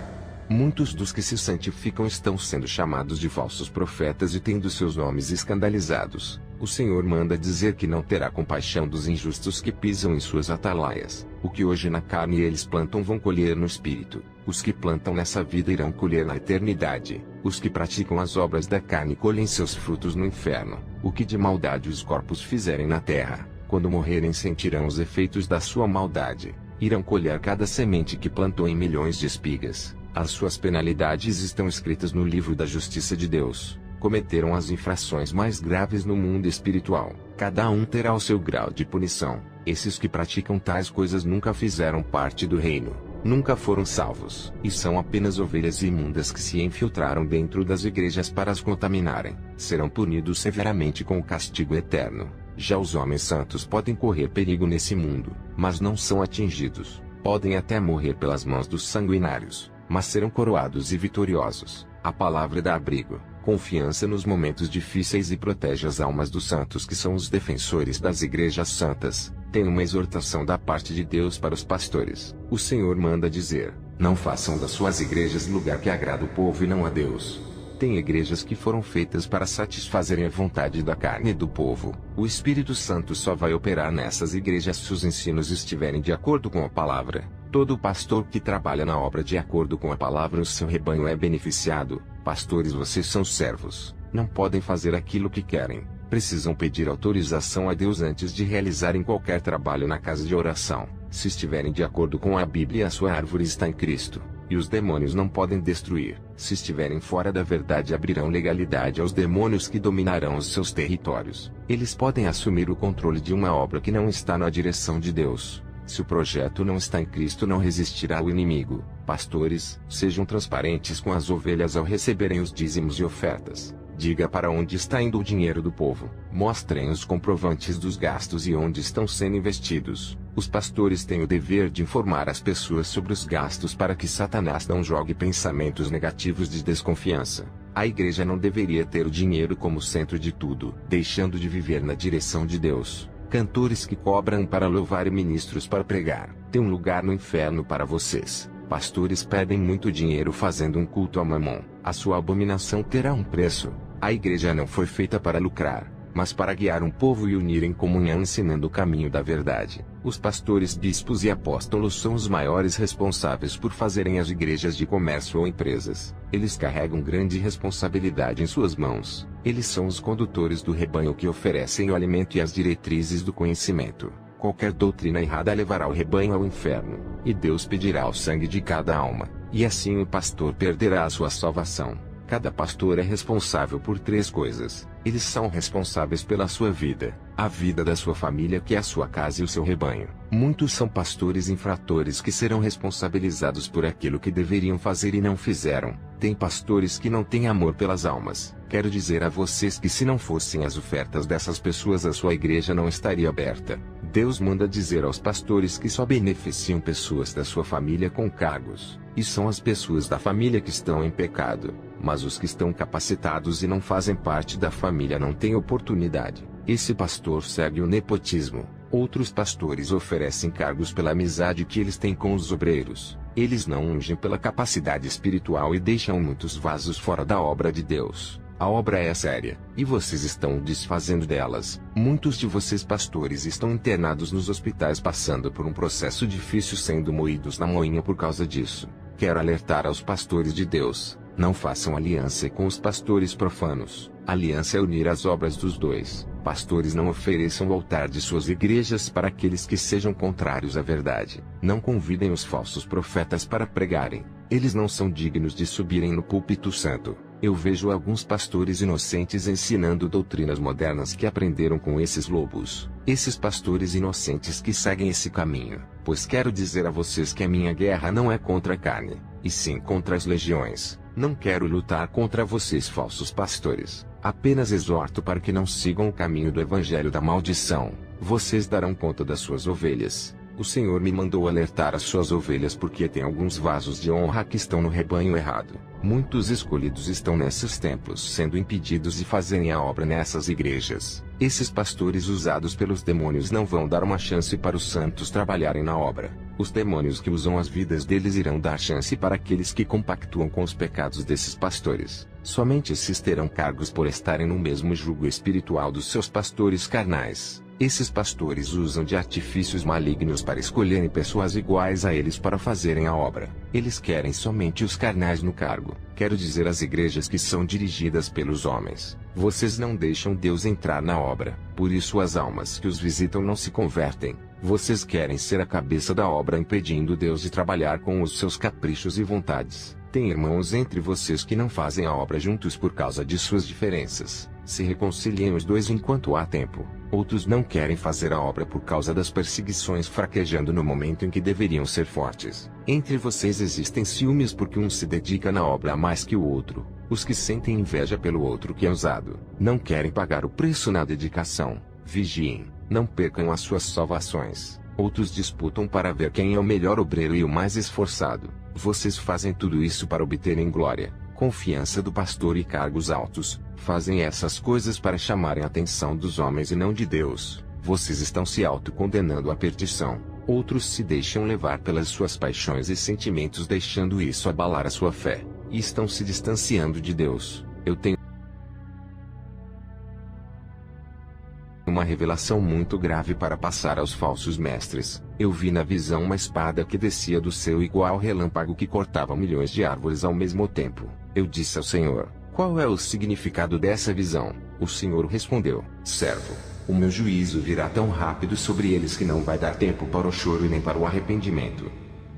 Muitos dos que se santificam estão sendo chamados de falsos profetas e tendo seus nomes escandalizados. O Senhor manda dizer que não terá compaixão dos injustos que pisam em suas atalaias. O que hoje na carne eles plantam vão colher no espírito. Os que plantam nessa vida irão colher na eternidade. Os que praticam as obras da carne colhem seus frutos no inferno. O que de maldade os corpos fizerem na terra, quando morrerem sentirão os efeitos da sua maldade. Irão colher cada semente que plantou em milhões de espigas. As suas penalidades estão escritas no livro da justiça de Deus. Cometeram as infrações mais graves no mundo espiritual. Cada um terá o seu grau de punição. Esses que praticam tais coisas nunca fizeram parte do reino. Nunca foram salvos. E são apenas ovelhas imundas que se infiltraram dentro das igrejas para as contaminarem. Serão punidos severamente com o castigo eterno. Já os homens santos podem correr perigo nesse mundo, mas não são atingidos. Podem até morrer pelas mãos dos sanguinários, mas serão coroados e vitoriosos. A palavra dá abrigo, confiança nos momentos difíceis e protege as almas dos santos que são os defensores das igrejas santas. Tem uma exortação da parte de Deus para os pastores. O Senhor manda dizer: não façam das suas igrejas lugar que agrada o povo e não a Deus. Tem igrejas que foram feitas para satisfazerem a vontade da carne do povo. O Espírito Santo só vai operar nessas igrejas se os ensinos estiverem de acordo com a palavra. Todo pastor que trabalha na obra de acordo com a palavra, o seu rebanho é beneficiado. Pastores, vocês são servos. Não podem fazer aquilo que querem. Precisam pedir autorização a Deus antes de realizarem qualquer trabalho na casa de oração. Se estiverem de acordo com a Bíblia, a sua árvore está em Cristo. E os demônios não podem destruir. Se estiverem fora da verdade, abrirão legalidade aos demônios que dominarão os seus territórios. Eles podem assumir o controle de uma obra que não está na direção de Deus. Se o projeto não está em Cristo, não resistirá ao inimigo. Pastores, sejam transparentes com as ovelhas ao receberem os dízimos e ofertas. Diga para onde está indo o dinheiro do povo. Mostrem os comprovantes dos gastos e onde estão sendo investidos. Os pastores têm o dever de informar as pessoas sobre os gastos para que Satanás não jogue pensamentos negativos de desconfiança. A igreja não deveria ter o dinheiro como centro de tudo, deixando de viver na direção de Deus. Cantores que cobram para louvar e ministros para pregar, tem um lugar no inferno para vocês. Pastores pedem muito dinheiro fazendo um culto a Mamon. A sua abominação terá um preço. A igreja não foi feita para lucrar, mas para guiar um povo e unir em comunhão ensinando o caminho da verdade. Os pastores, bispos e apóstolos são os maiores responsáveis por fazerem as igrejas de comércio ou empresas. Eles carregam grande responsabilidade em suas mãos. Eles são os condutores do rebanho que oferecem o alimento e as diretrizes do conhecimento. Qualquer doutrina errada levará o rebanho ao inferno, e Deus pedirá o sangue de cada alma, e assim o pastor perderá a sua salvação. Cada pastor é responsável por 3 coisas. Eles são responsáveis pela sua vida, a vida da sua família, que é a sua casa, e o seu rebanho. Muitos são pastores infratores que serão responsabilizados por aquilo que deveriam fazer e não fizeram. Tem pastores que não têm amor pelas almas. Quero dizer a vocês que se não fossem as ofertas dessas pessoas, a sua igreja não estaria aberta. Deus manda dizer aos pastores que só beneficiam pessoas da sua família com cargos, e são as pessoas da família que estão em pecado. Mas os que estão capacitados e não fazem parte da família não têm oportunidade. Esse pastor segue o nepotismo. Outros pastores oferecem cargos pela amizade que eles têm com os obreiros. Eles não ungem pela capacidade espiritual e deixam muitos vasos fora da obra de Deus. A obra é séria, e vocês estão desfazendo delas. Muitos de vocês pastores estão internados nos hospitais passando por um processo difícil, sendo moídos na moinha por causa disso. Quero alertar aos pastores de Deus: não façam aliança com os pastores profanos. Aliança é unir as obras dos dois. Pastores, não ofereçam o altar de suas igrejas para aqueles que sejam contrários à verdade. Não convidem os falsos profetas para pregarem. Eles não são dignos de subirem no púlpito santo. Eu vejo alguns pastores inocentes ensinando doutrinas modernas que aprenderam com esses lobos. Esses pastores inocentes que seguem esse caminho. Pois quero dizer a vocês que a minha guerra não é contra a carne, e sim contra as legiões. Não quero lutar contra vocês, falsos pastores. Apenas exorto para que não sigam o caminho do evangelho da maldição. Vocês darão conta das suas ovelhas. O Senhor me mandou alertar as suas ovelhas porque tem alguns vasos de honra que estão no rebanho errado. Muitos escolhidos estão nesses templos sendo impedidos de fazerem a obra nessas igrejas. Esses pastores usados pelos demônios não vão dar uma chance para os santos trabalharem na obra. Os demônios que usam as vidas deles irão dar chance para aqueles que compactuam com os pecados desses pastores. Somente esses terão cargos por estarem no mesmo jugo espiritual dos seus pastores carnais. Esses pastores usam de artifícios malignos para escolherem pessoas iguais a eles para fazerem a obra. Eles querem somente os carnais no cargo. Quero dizer às igrejas que são dirigidas pelos homens: vocês não deixam Deus entrar na obra, por isso as almas que os visitam não se convertem. Vocês querem ser a cabeça da obra, impedindo Deus de trabalhar com os seus caprichos e vontades. Tem irmãos entre vocês que não fazem a obra juntos por causa de suas diferenças. Se reconciliem os dois enquanto há tempo. Outros não querem fazer a obra por causa das perseguições, fraquejando no momento em que deveriam ser fortes. Entre vocês existem ciúmes porque um se dedica na obra mais que o outro. Os que sentem inveja pelo outro que é usado, não querem pagar o preço na dedicação. Vigiem, não percam as suas salvações. Outros disputam para ver quem é o melhor obreiro e o mais esforçado. Vocês fazem tudo isso para obterem glória, confiança do pastor e cargos altos. Fazem essas coisas para chamarem a atenção dos homens e não de Deus. Vocês estão se autocondenando à perdição. Outros se deixam levar pelas suas paixões e sentimentos, deixando isso abalar a sua fé, e estão se distanciando de Deus. Eu tenho uma revelação muito grave para passar aos falsos mestres. Eu vi na visão uma espada que descia do céu igual relâmpago que cortava milhões de árvores ao mesmo tempo. Eu disse ao Senhor: qual é o significado dessa visão? O Senhor respondeu: servo, o meu juízo virá tão rápido sobre eles que não vai dar tempo para o choro e nem para o arrependimento.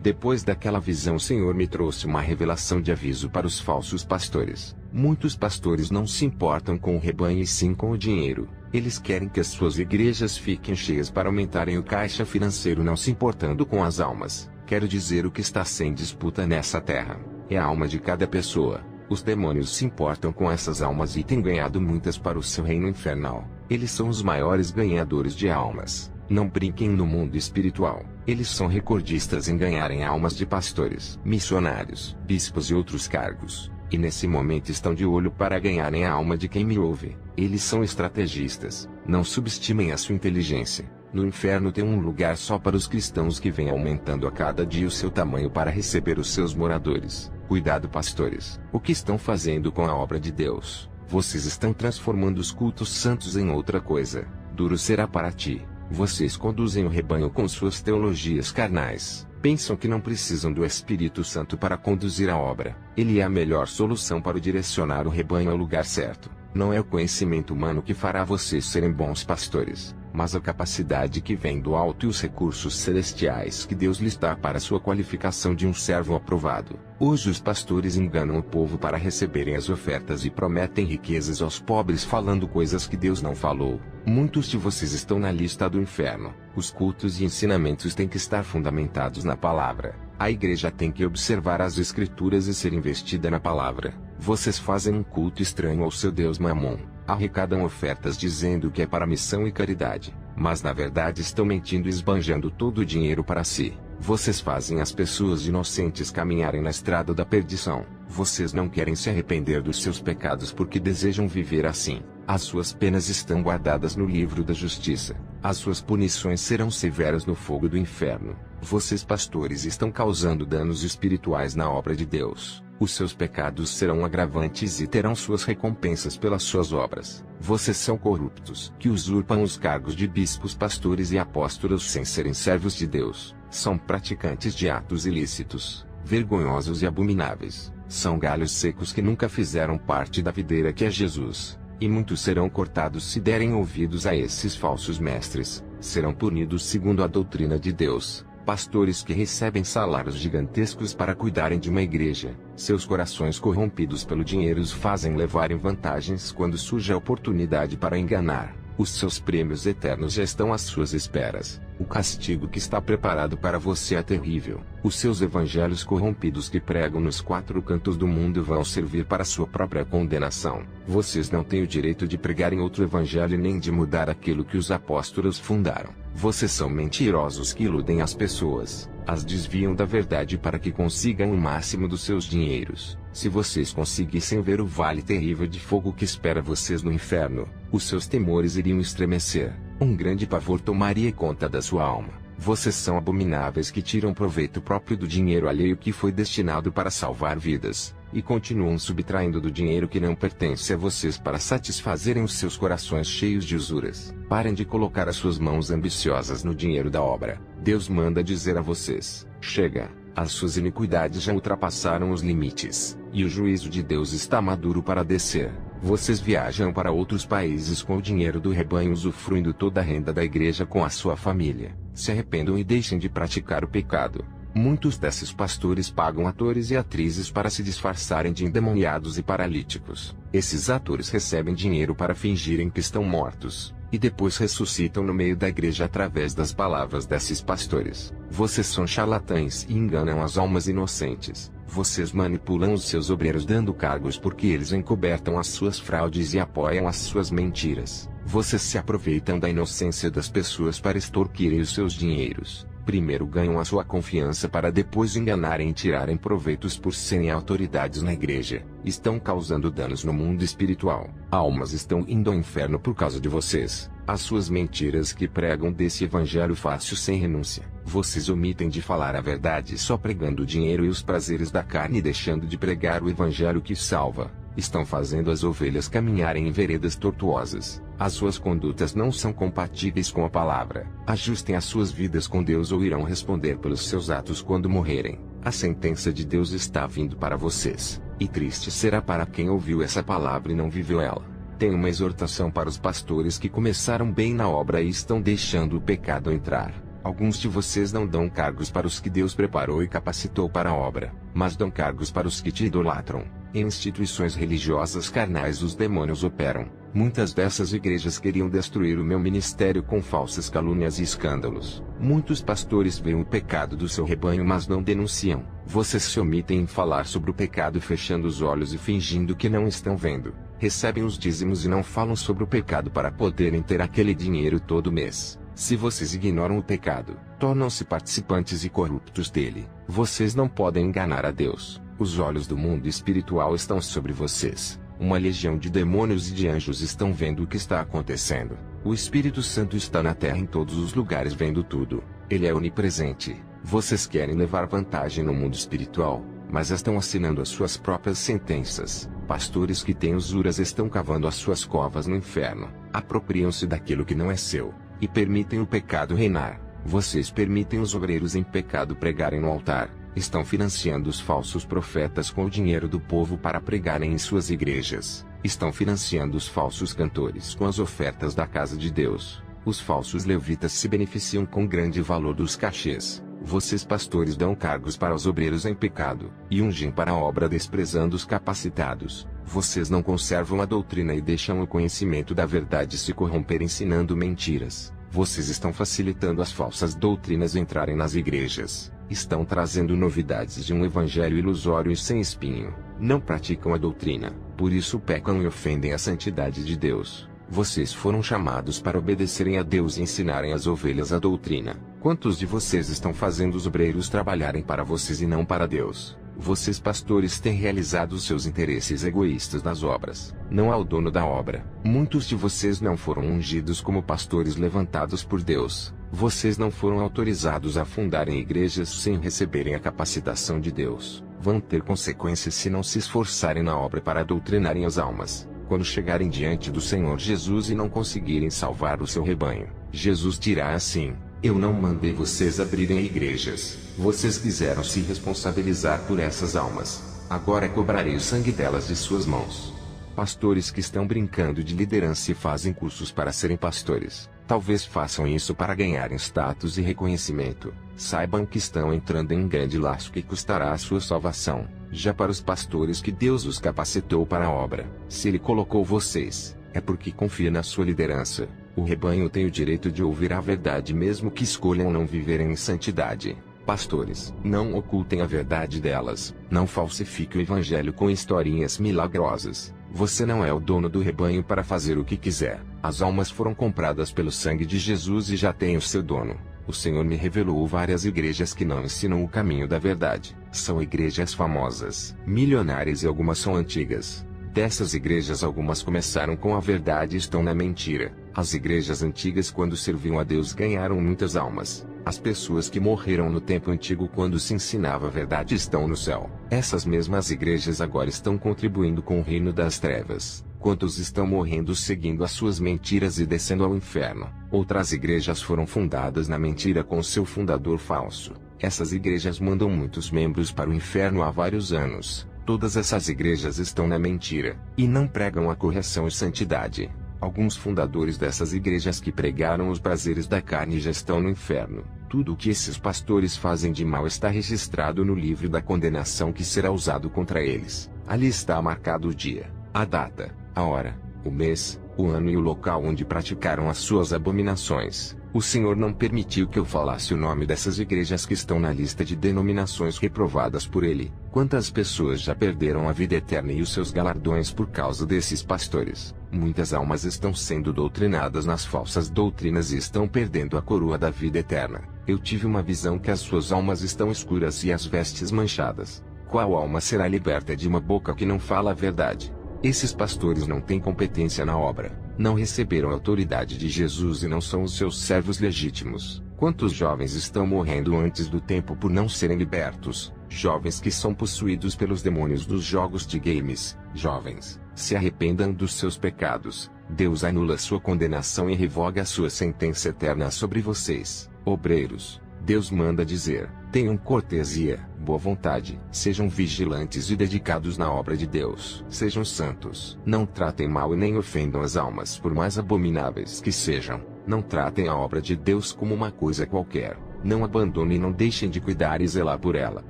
Depois daquela visão, o Senhor me trouxe uma revelação de aviso para os falsos pastores. Muitos pastores não se importam com o rebanho e sim com o dinheiro. Eles querem que as suas igrejas fiquem cheias para aumentarem o caixa financeiro, não se importando com as almas. Quero dizer, o que está sem disputa nessa terra é a alma de cada pessoa. Os demônios se importam com essas almas e têm ganhado muitas para o seu reino infernal. Eles são os maiores ganhadores de almas. Não brinquem no mundo espiritual. Eles são recordistas em ganharem almas de pastores, missionários, bispos e outros cargos. E nesse momento estão de olho para ganharem a alma de quem me ouve. Eles são estrategistas. Não subestimem a sua inteligência. No inferno tem um lugar só para os cristãos que vêm aumentando a cada dia o seu tamanho para receber os seus moradores. Cuidado, pastores. O que estão fazendo com a obra de Deus? Vocês estão transformando os cultos santos em outra coisa. Duro será para ti. Vocês conduzem o rebanho com suas teologias carnais. Pensam que não precisam do Espírito Santo para conduzir a obra. Ele é a melhor solução para direcionar o rebanho ao lugar certo. Não é o conhecimento humano que fará vocês serem bons pastores, mas a capacidade que vem do alto e os recursos celestiais que Deus lhes dá para sua qualificação de um servo aprovado. Hoje os pastores enganam o povo para receberem as ofertas e prometem riquezas aos pobres falando coisas que Deus não falou. Muitos de vocês estão na lista do inferno. Os cultos e ensinamentos têm que estar fundamentados na palavra. A igreja tem que observar as escrituras e ser investida na palavra. Vocês fazem um culto estranho ao seu Deus Mamon. Arrecadam ofertas dizendo que é para missão e caridade, mas na verdade estão mentindo e esbanjando todo o dinheiro para si. Vocês fazem as pessoas inocentes caminharem na estrada da perdição. Vocês não querem se arrepender dos seus pecados porque desejam viver assim. As suas penas estão guardadas no livro da justiça. As suas punições serão severas no fogo do inferno. Vocês pastores estão causando danos espirituais na obra de Deus. Os seus pecados serão agravantes e terão suas recompensas pelas suas obras. Vocês são corruptos, que usurpam os cargos de bispos, pastores e apóstolos sem serem servos de Deus. São praticantes de atos ilícitos, vergonhosos e abomináveis. São galhos secos que nunca fizeram parte da videira que é Jesus. E muitos serão cortados se derem ouvidos a esses falsos mestres. Serão punidos segundo a doutrina de Deus. Pastores que recebem salários gigantescos para cuidarem de uma igreja, seus corações corrompidos pelo dinheiro os fazem levarem vantagens quando surge a oportunidade para enganar. Os seus prêmios eternos já estão às suas esperas. O castigo que está preparado para você é terrível. Os seus evangelhos corrompidos que pregam nos quatro cantos do mundo vão servir para sua própria condenação. Vocês não têm o direito de pregar em outro evangelho nem de mudar aquilo que os apóstolos fundaram. Vocês são mentirosos que iludem as pessoas, as desviam da verdade para que consigam o máximo dos seus dinheiros. Se vocês conseguissem ver o vale terrível de fogo que espera vocês no inferno, os seus temores iriam estremecer. Um grande pavor tomaria conta da sua alma. Vocês são abomináveis que tiram proveito próprio do dinheiro alheio que foi destinado para salvar vidas, e continuam subtraindo do dinheiro que não pertence a vocês para satisfazerem os seus corações cheios de usuras. Parem de colocar as suas mãos ambiciosas no dinheiro da obra. Deus manda dizer a vocês: chega, as suas iniquidades já ultrapassaram os limites, e o juízo de Deus está maduro para descer. Vocês viajam para outros países com o dinheiro do rebanho, usufruindo toda a renda da igreja com a sua família. Se arrependam e deixem de praticar o pecado. Muitos desses pastores pagam atores e atrizes para se disfarçarem de endemoniados e paralíticos. Esses atores recebem dinheiro para fingirem que estão mortos, e depois ressuscitam no meio da igreja através das palavras desses pastores. Vocês são charlatães e enganam as almas inocentes. Vocês manipulam os seus obreiros dando cargos porque eles encobertam as suas fraudes e apoiam as suas mentiras. Vocês se aproveitam da inocência das pessoas para extorquirem os seus dinheiros. Primeiro ganham a sua confiança para depois enganarem e tirarem proveitos por serem autoridades na igreja. Estão causando danos no mundo espiritual. Almas estão indo ao inferno por causa de vocês. As suas mentiras que pregam desse evangelho fácil sem renúncia. Vocês omitem de falar a verdade só pregando o dinheiro e os prazeres da carne e deixando de pregar o evangelho que salva. Estão fazendo as ovelhas caminharem em veredas tortuosas. As suas condutas não são compatíveis com a palavra. Ajustem as suas vidas com Deus ou irão responder pelos seus atos quando morrerem. A sentença de Deus está vindo para vocês, e triste será para quem ouviu essa palavra e não viveu ela. Tem uma exortação para os pastores que começaram bem na obra e estão deixando o pecado entrar. Alguns de vocês não dão cargos para os que Deus preparou e capacitou para a obra, mas dão cargos para os que te idolatram. Em instituições religiosas carnais os demônios operam. Muitas dessas igrejas queriam destruir o meu ministério com falsas calúnias e escândalos. Muitos pastores veem o pecado do seu rebanho mas não denunciam. Vocês se omitem em falar sobre o pecado fechando os olhos e fingindo que não estão vendo. Recebem os dízimos e não falam sobre o pecado para poderem ter aquele dinheiro todo mês. Se vocês ignoram o pecado, tornam-se participantes e corruptos dele. Vocês não podem enganar a Deus. Os olhos do mundo espiritual estão sobre vocês. Uma legião de demônios e de anjos estão vendo o que está acontecendo. O Espírito Santo está na terra em todos os lugares vendo tudo. Ele é onipresente. Vocês querem levar vantagem no mundo espiritual, mas estão assinando as suas próprias sentenças. Pastores que têm usuras estão cavando as suas covas no inferno. Apropriam-se daquilo que não é seu, e permitem o pecado reinar. Vocês permitem os obreiros em pecado pregarem no altar. Estão financiando os falsos profetas com o dinheiro do povo para pregarem em suas igrejas. Estão financiando os falsos cantores com as ofertas da casa de Deus. Os falsos levitas se beneficiam com grande valor dos cachês. Vocês pastores dão cargos para os obreiros em pecado, e ungem para a obra desprezando os capacitados. Vocês não conservam a doutrina e deixam o conhecimento da verdade se corromper ensinando mentiras. Vocês estão facilitando as falsas doutrinas entrarem nas igrejas. Estão trazendo novidades de um evangelho ilusório e sem espinho. Não praticam a doutrina, por isso pecam e ofendem a santidade de Deus. Vocês foram chamados para obedecerem a Deus e ensinarem as ovelhas a doutrina. Quantos de vocês estão fazendo os obreiros trabalharem para vocês e não para Deus? Vocês pastores têm realizado os seus interesses egoístas nas obras. Não há o dono da obra. Muitos de vocês não foram ungidos como pastores levantados por Deus. Vocês não foram autorizados a fundarem igrejas sem receberem a capacitação de Deus. Vão ter consequências se não se esforçarem na obra para doutrinarem as almas. Quando chegarem diante do Senhor Jesus e não conseguirem salvar o seu rebanho, Jesus dirá assim: eu não mandei vocês abrirem igrejas. Vocês quiseram se responsabilizar por essas almas. Agora cobrarei o sangue delas de suas mãos. Pastores que estão brincando de liderança e fazem cursos para serem pastores, talvez façam isso para ganharem status e reconhecimento. Saibam que estão entrando em um grande laço que custará a sua salvação. Já para os pastores que Deus os capacitou para a obra, se Ele colocou vocês, é porque confia na sua liderança. O rebanho tem o direito de ouvir a verdade mesmo que escolham não viverem em santidade. Pastores, não ocultem a verdade delas. Não falsifiquem o evangelho com historinhas milagrosas. Você não é o dono do rebanho para fazer o que quiser. As almas foram compradas pelo sangue de Jesus e já têm o seu dono. O Senhor me revelou várias igrejas que não ensinam o caminho da verdade. São igrejas famosas, milionárias e algumas são antigas. Dessas igrejas algumas começaram com a verdade e estão na mentira. As igrejas antigas quando serviam a Deus ganharam muitas almas. As pessoas que morreram no tempo antigo quando se ensinava a verdade estão no céu. Essas mesmas igrejas agora estão contribuindo com o reino das trevas. Quantos estão morrendo seguindo as suas mentiras e descendo ao inferno? Outras igrejas foram fundadas na mentira com seu fundador falso. Essas igrejas mandam muitos membros para o inferno há vários anos. Todas essas igrejas estão na mentira, e não pregam a correção e santidade. Alguns fundadores dessas igrejas que pregaram os prazeres da carne já estão no inferno. Tudo o que esses pastores fazem de mal está registrado no livro da condenação que será usado contra eles. Ali está marcado o dia, a data, a hora, o mês, o ano e o local onde praticaram as suas abominações. O Senhor não permitiu que eu falasse o nome dessas igrejas que estão na lista de denominações reprovadas por Ele. Quantas pessoas já perderam a vida eterna e os seus galardões por causa desses pastores? Muitas almas estão sendo doutrinadas nas falsas doutrinas e estão perdendo a coroa da vida eterna. Eu tive uma visão que as suas almas estão escuras e as vestes manchadas. Qual alma será liberta de uma boca que não fala a verdade? Esses pastores não têm competência na obra, não receberam a autoridade de Jesus e não são os seus servos legítimos. Quantos jovens estão morrendo antes do tempo por não serem libertos? Jovens que são possuídos pelos demônios dos jogos de games. Jovens, se arrependam dos seus pecados. Deus anula sua condenação e revoga a sua sentença eterna sobre vocês. Obreiros, Deus manda dizer: tenham cortesia, boa vontade, sejam vigilantes e dedicados na obra de Deus. Sejam santos. Não tratem mal e nem ofendam as almas por mais abomináveis que sejam. Não tratem a obra de Deus como uma coisa qualquer. Não abandonem e não deixem de cuidar e zelar por ela.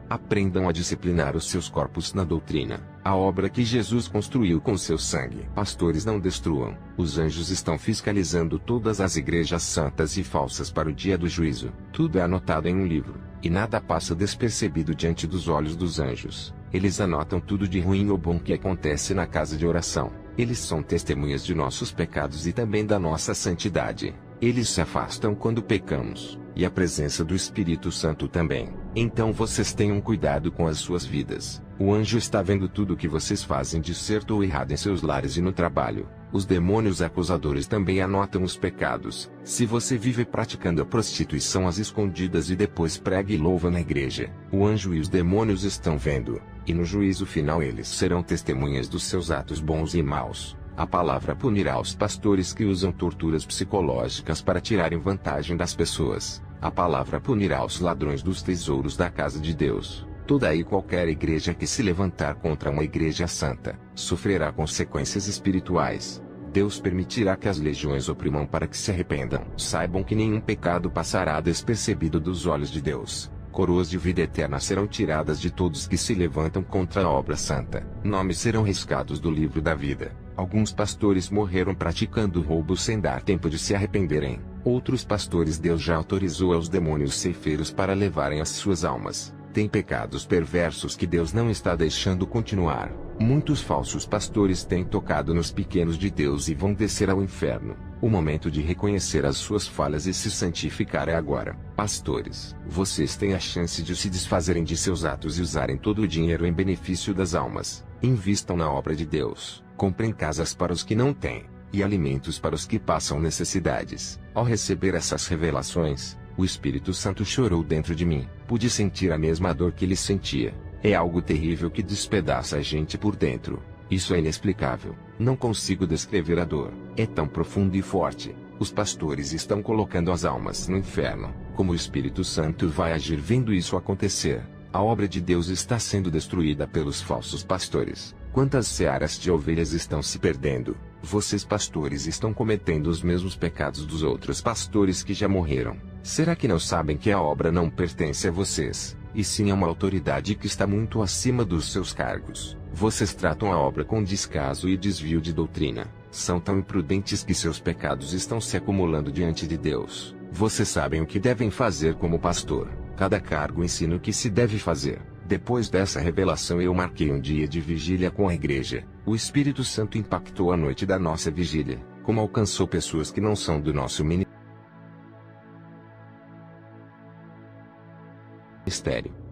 Aprendam a disciplinar os seus corpos na doutrina, a obra que Jesus construiu com seu sangue. Pastores, não destruam. Os anjos estão fiscalizando todas as igrejas santas e falsas para o dia do juízo. Tudo é anotado em um livro, e nada passa despercebido diante dos olhos dos anjos. Eles anotam tudo de ruim ou bom que acontece na casa de oração. Eles são testemunhas de nossos pecados e também da nossa santidade. Eles se afastam quando pecamos, e a presença do Espírito Santo também. Então vocês tenham cuidado com as suas vidas. O anjo está vendo tudo o que vocês fazem de certo ou errado em seus lares e no trabalho. Os demônios acusadores também anotam os pecados. Se você vive praticando a prostituição às escondidas e depois prega e louva na igreja, o anjo e os demônios estão vendo, e no juízo final eles serão testemunhas dos seus atos bons e maus. A palavra punirá os pastores que usam torturas psicológicas para tirarem vantagem das pessoas. A palavra punirá os ladrões dos tesouros da casa de Deus. Toda e qualquer igreja que se levantar contra uma igreja santa, sofrerá consequências espirituais. Deus permitirá que as legiões oprimam para que se arrependam. Saibam que nenhum pecado passará despercebido dos olhos de Deus. Coroas de vida eterna serão tiradas de todos que se levantam contra a obra santa. Nomes serão riscados do livro da vida. Alguns pastores morreram praticando roubo sem dar tempo de se arrependerem. Outros pastores Deus já autorizou aos demônios ceifeiros para levarem as suas almas. Tem pecados perversos que Deus não está deixando continuar. Muitos falsos pastores têm tocado nos pequenos de Deus e vão descer ao inferno. O momento de reconhecer as suas falhas e se santificar é agora. Pastores, vocês têm a chance de se desfazerem de seus atos e usarem todo o dinheiro em benefício das almas. Invistam na obra de Deus. Comprem casas para os que não têm, e alimentos para os que passam necessidades. Ao receber essas revelações, o Espírito Santo chorou dentro de mim. Pude sentir a mesma dor que ele sentia. É algo terrível que despedaça a gente por dentro. Isso é inexplicável. Não consigo descrever a dor. É tão profunda e forte. Os pastores estão colocando as almas no inferno. Como o Espírito Santo vai agir vendo isso acontecer? A obra de Deus está sendo destruída pelos falsos pastores. Quantas searas de ovelhas estão se perdendo? Vocês pastores estão cometendo os mesmos pecados dos outros pastores que já morreram. Será que não sabem que a obra não pertence a vocês, e sim a uma autoridade que está muito acima dos seus cargos? Vocês tratam a obra com descaso e desvio de doutrina. São tão imprudentes que seus pecados estão se acumulando diante de Deus. Vocês sabem o que devem fazer como pastor. Cada cargo ensina o que se deve fazer. Depois dessa revelação eu marquei um dia de vigília com a igreja. O Espírito Santo impactou a noite da nossa vigília, como alcançou pessoas que não são do nosso ministério.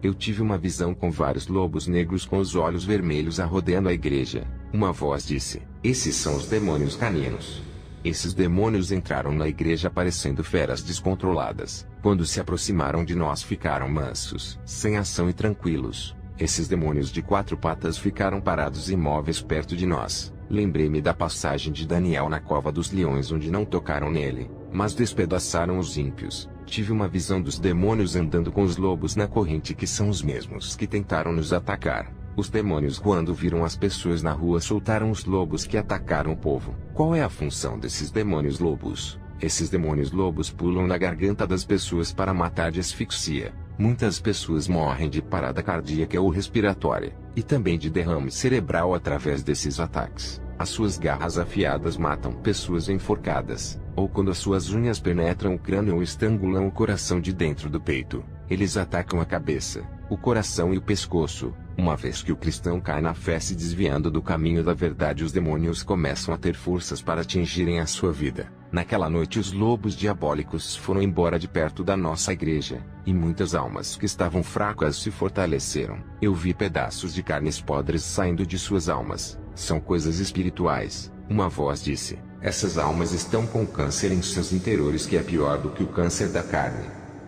Eu tive uma visão com vários lobos negros com os olhos vermelhos arrodeando a igreja. Uma voz disse: "Esses são os demônios caninos." Esses demônios entraram na igreja parecendo feras descontroladas. Quando se aproximaram de nós ficaram mansos, sem ação e tranquilos. Esses demônios de 4 patas ficaram parados imóveis perto de nós. Lembrei-me da passagem de Daniel na cova dos leões onde não tocaram nele, mas despedaçaram os ímpios. Tive uma visão dos demônios andando com os lobos na corrente que são os mesmos que tentaram nos atacar. Os demônios quando viram as pessoas na rua soltaram os lobos que atacaram o povo. Qual é a função desses demônios lobos? Esses demônios lobos pulam na garganta das pessoas para matar de asfixia. Muitas pessoas morrem de parada cardíaca ou respiratória, e também de derrame cerebral através desses ataques. As suas garras afiadas matam pessoas enforcadas, ou quando as suas unhas penetram o crânio ou estrangulam o coração de dentro do peito. Eles atacam a cabeça, o coração e o pescoço. Uma vez que o cristão cai na fé se desviando do caminho da verdade, os demônios começam a ter forças para atingirem a sua vida. Naquela noite os lobos diabólicos foram embora de perto da nossa igreja, e muitas almas que estavam fracas se fortaleceram. Eu vi pedaços de carnes podres saindo de suas almas. São coisas espirituais. Uma voz disse: "Essas almas estão com câncer em seus interiores que é pior do que o câncer da carne."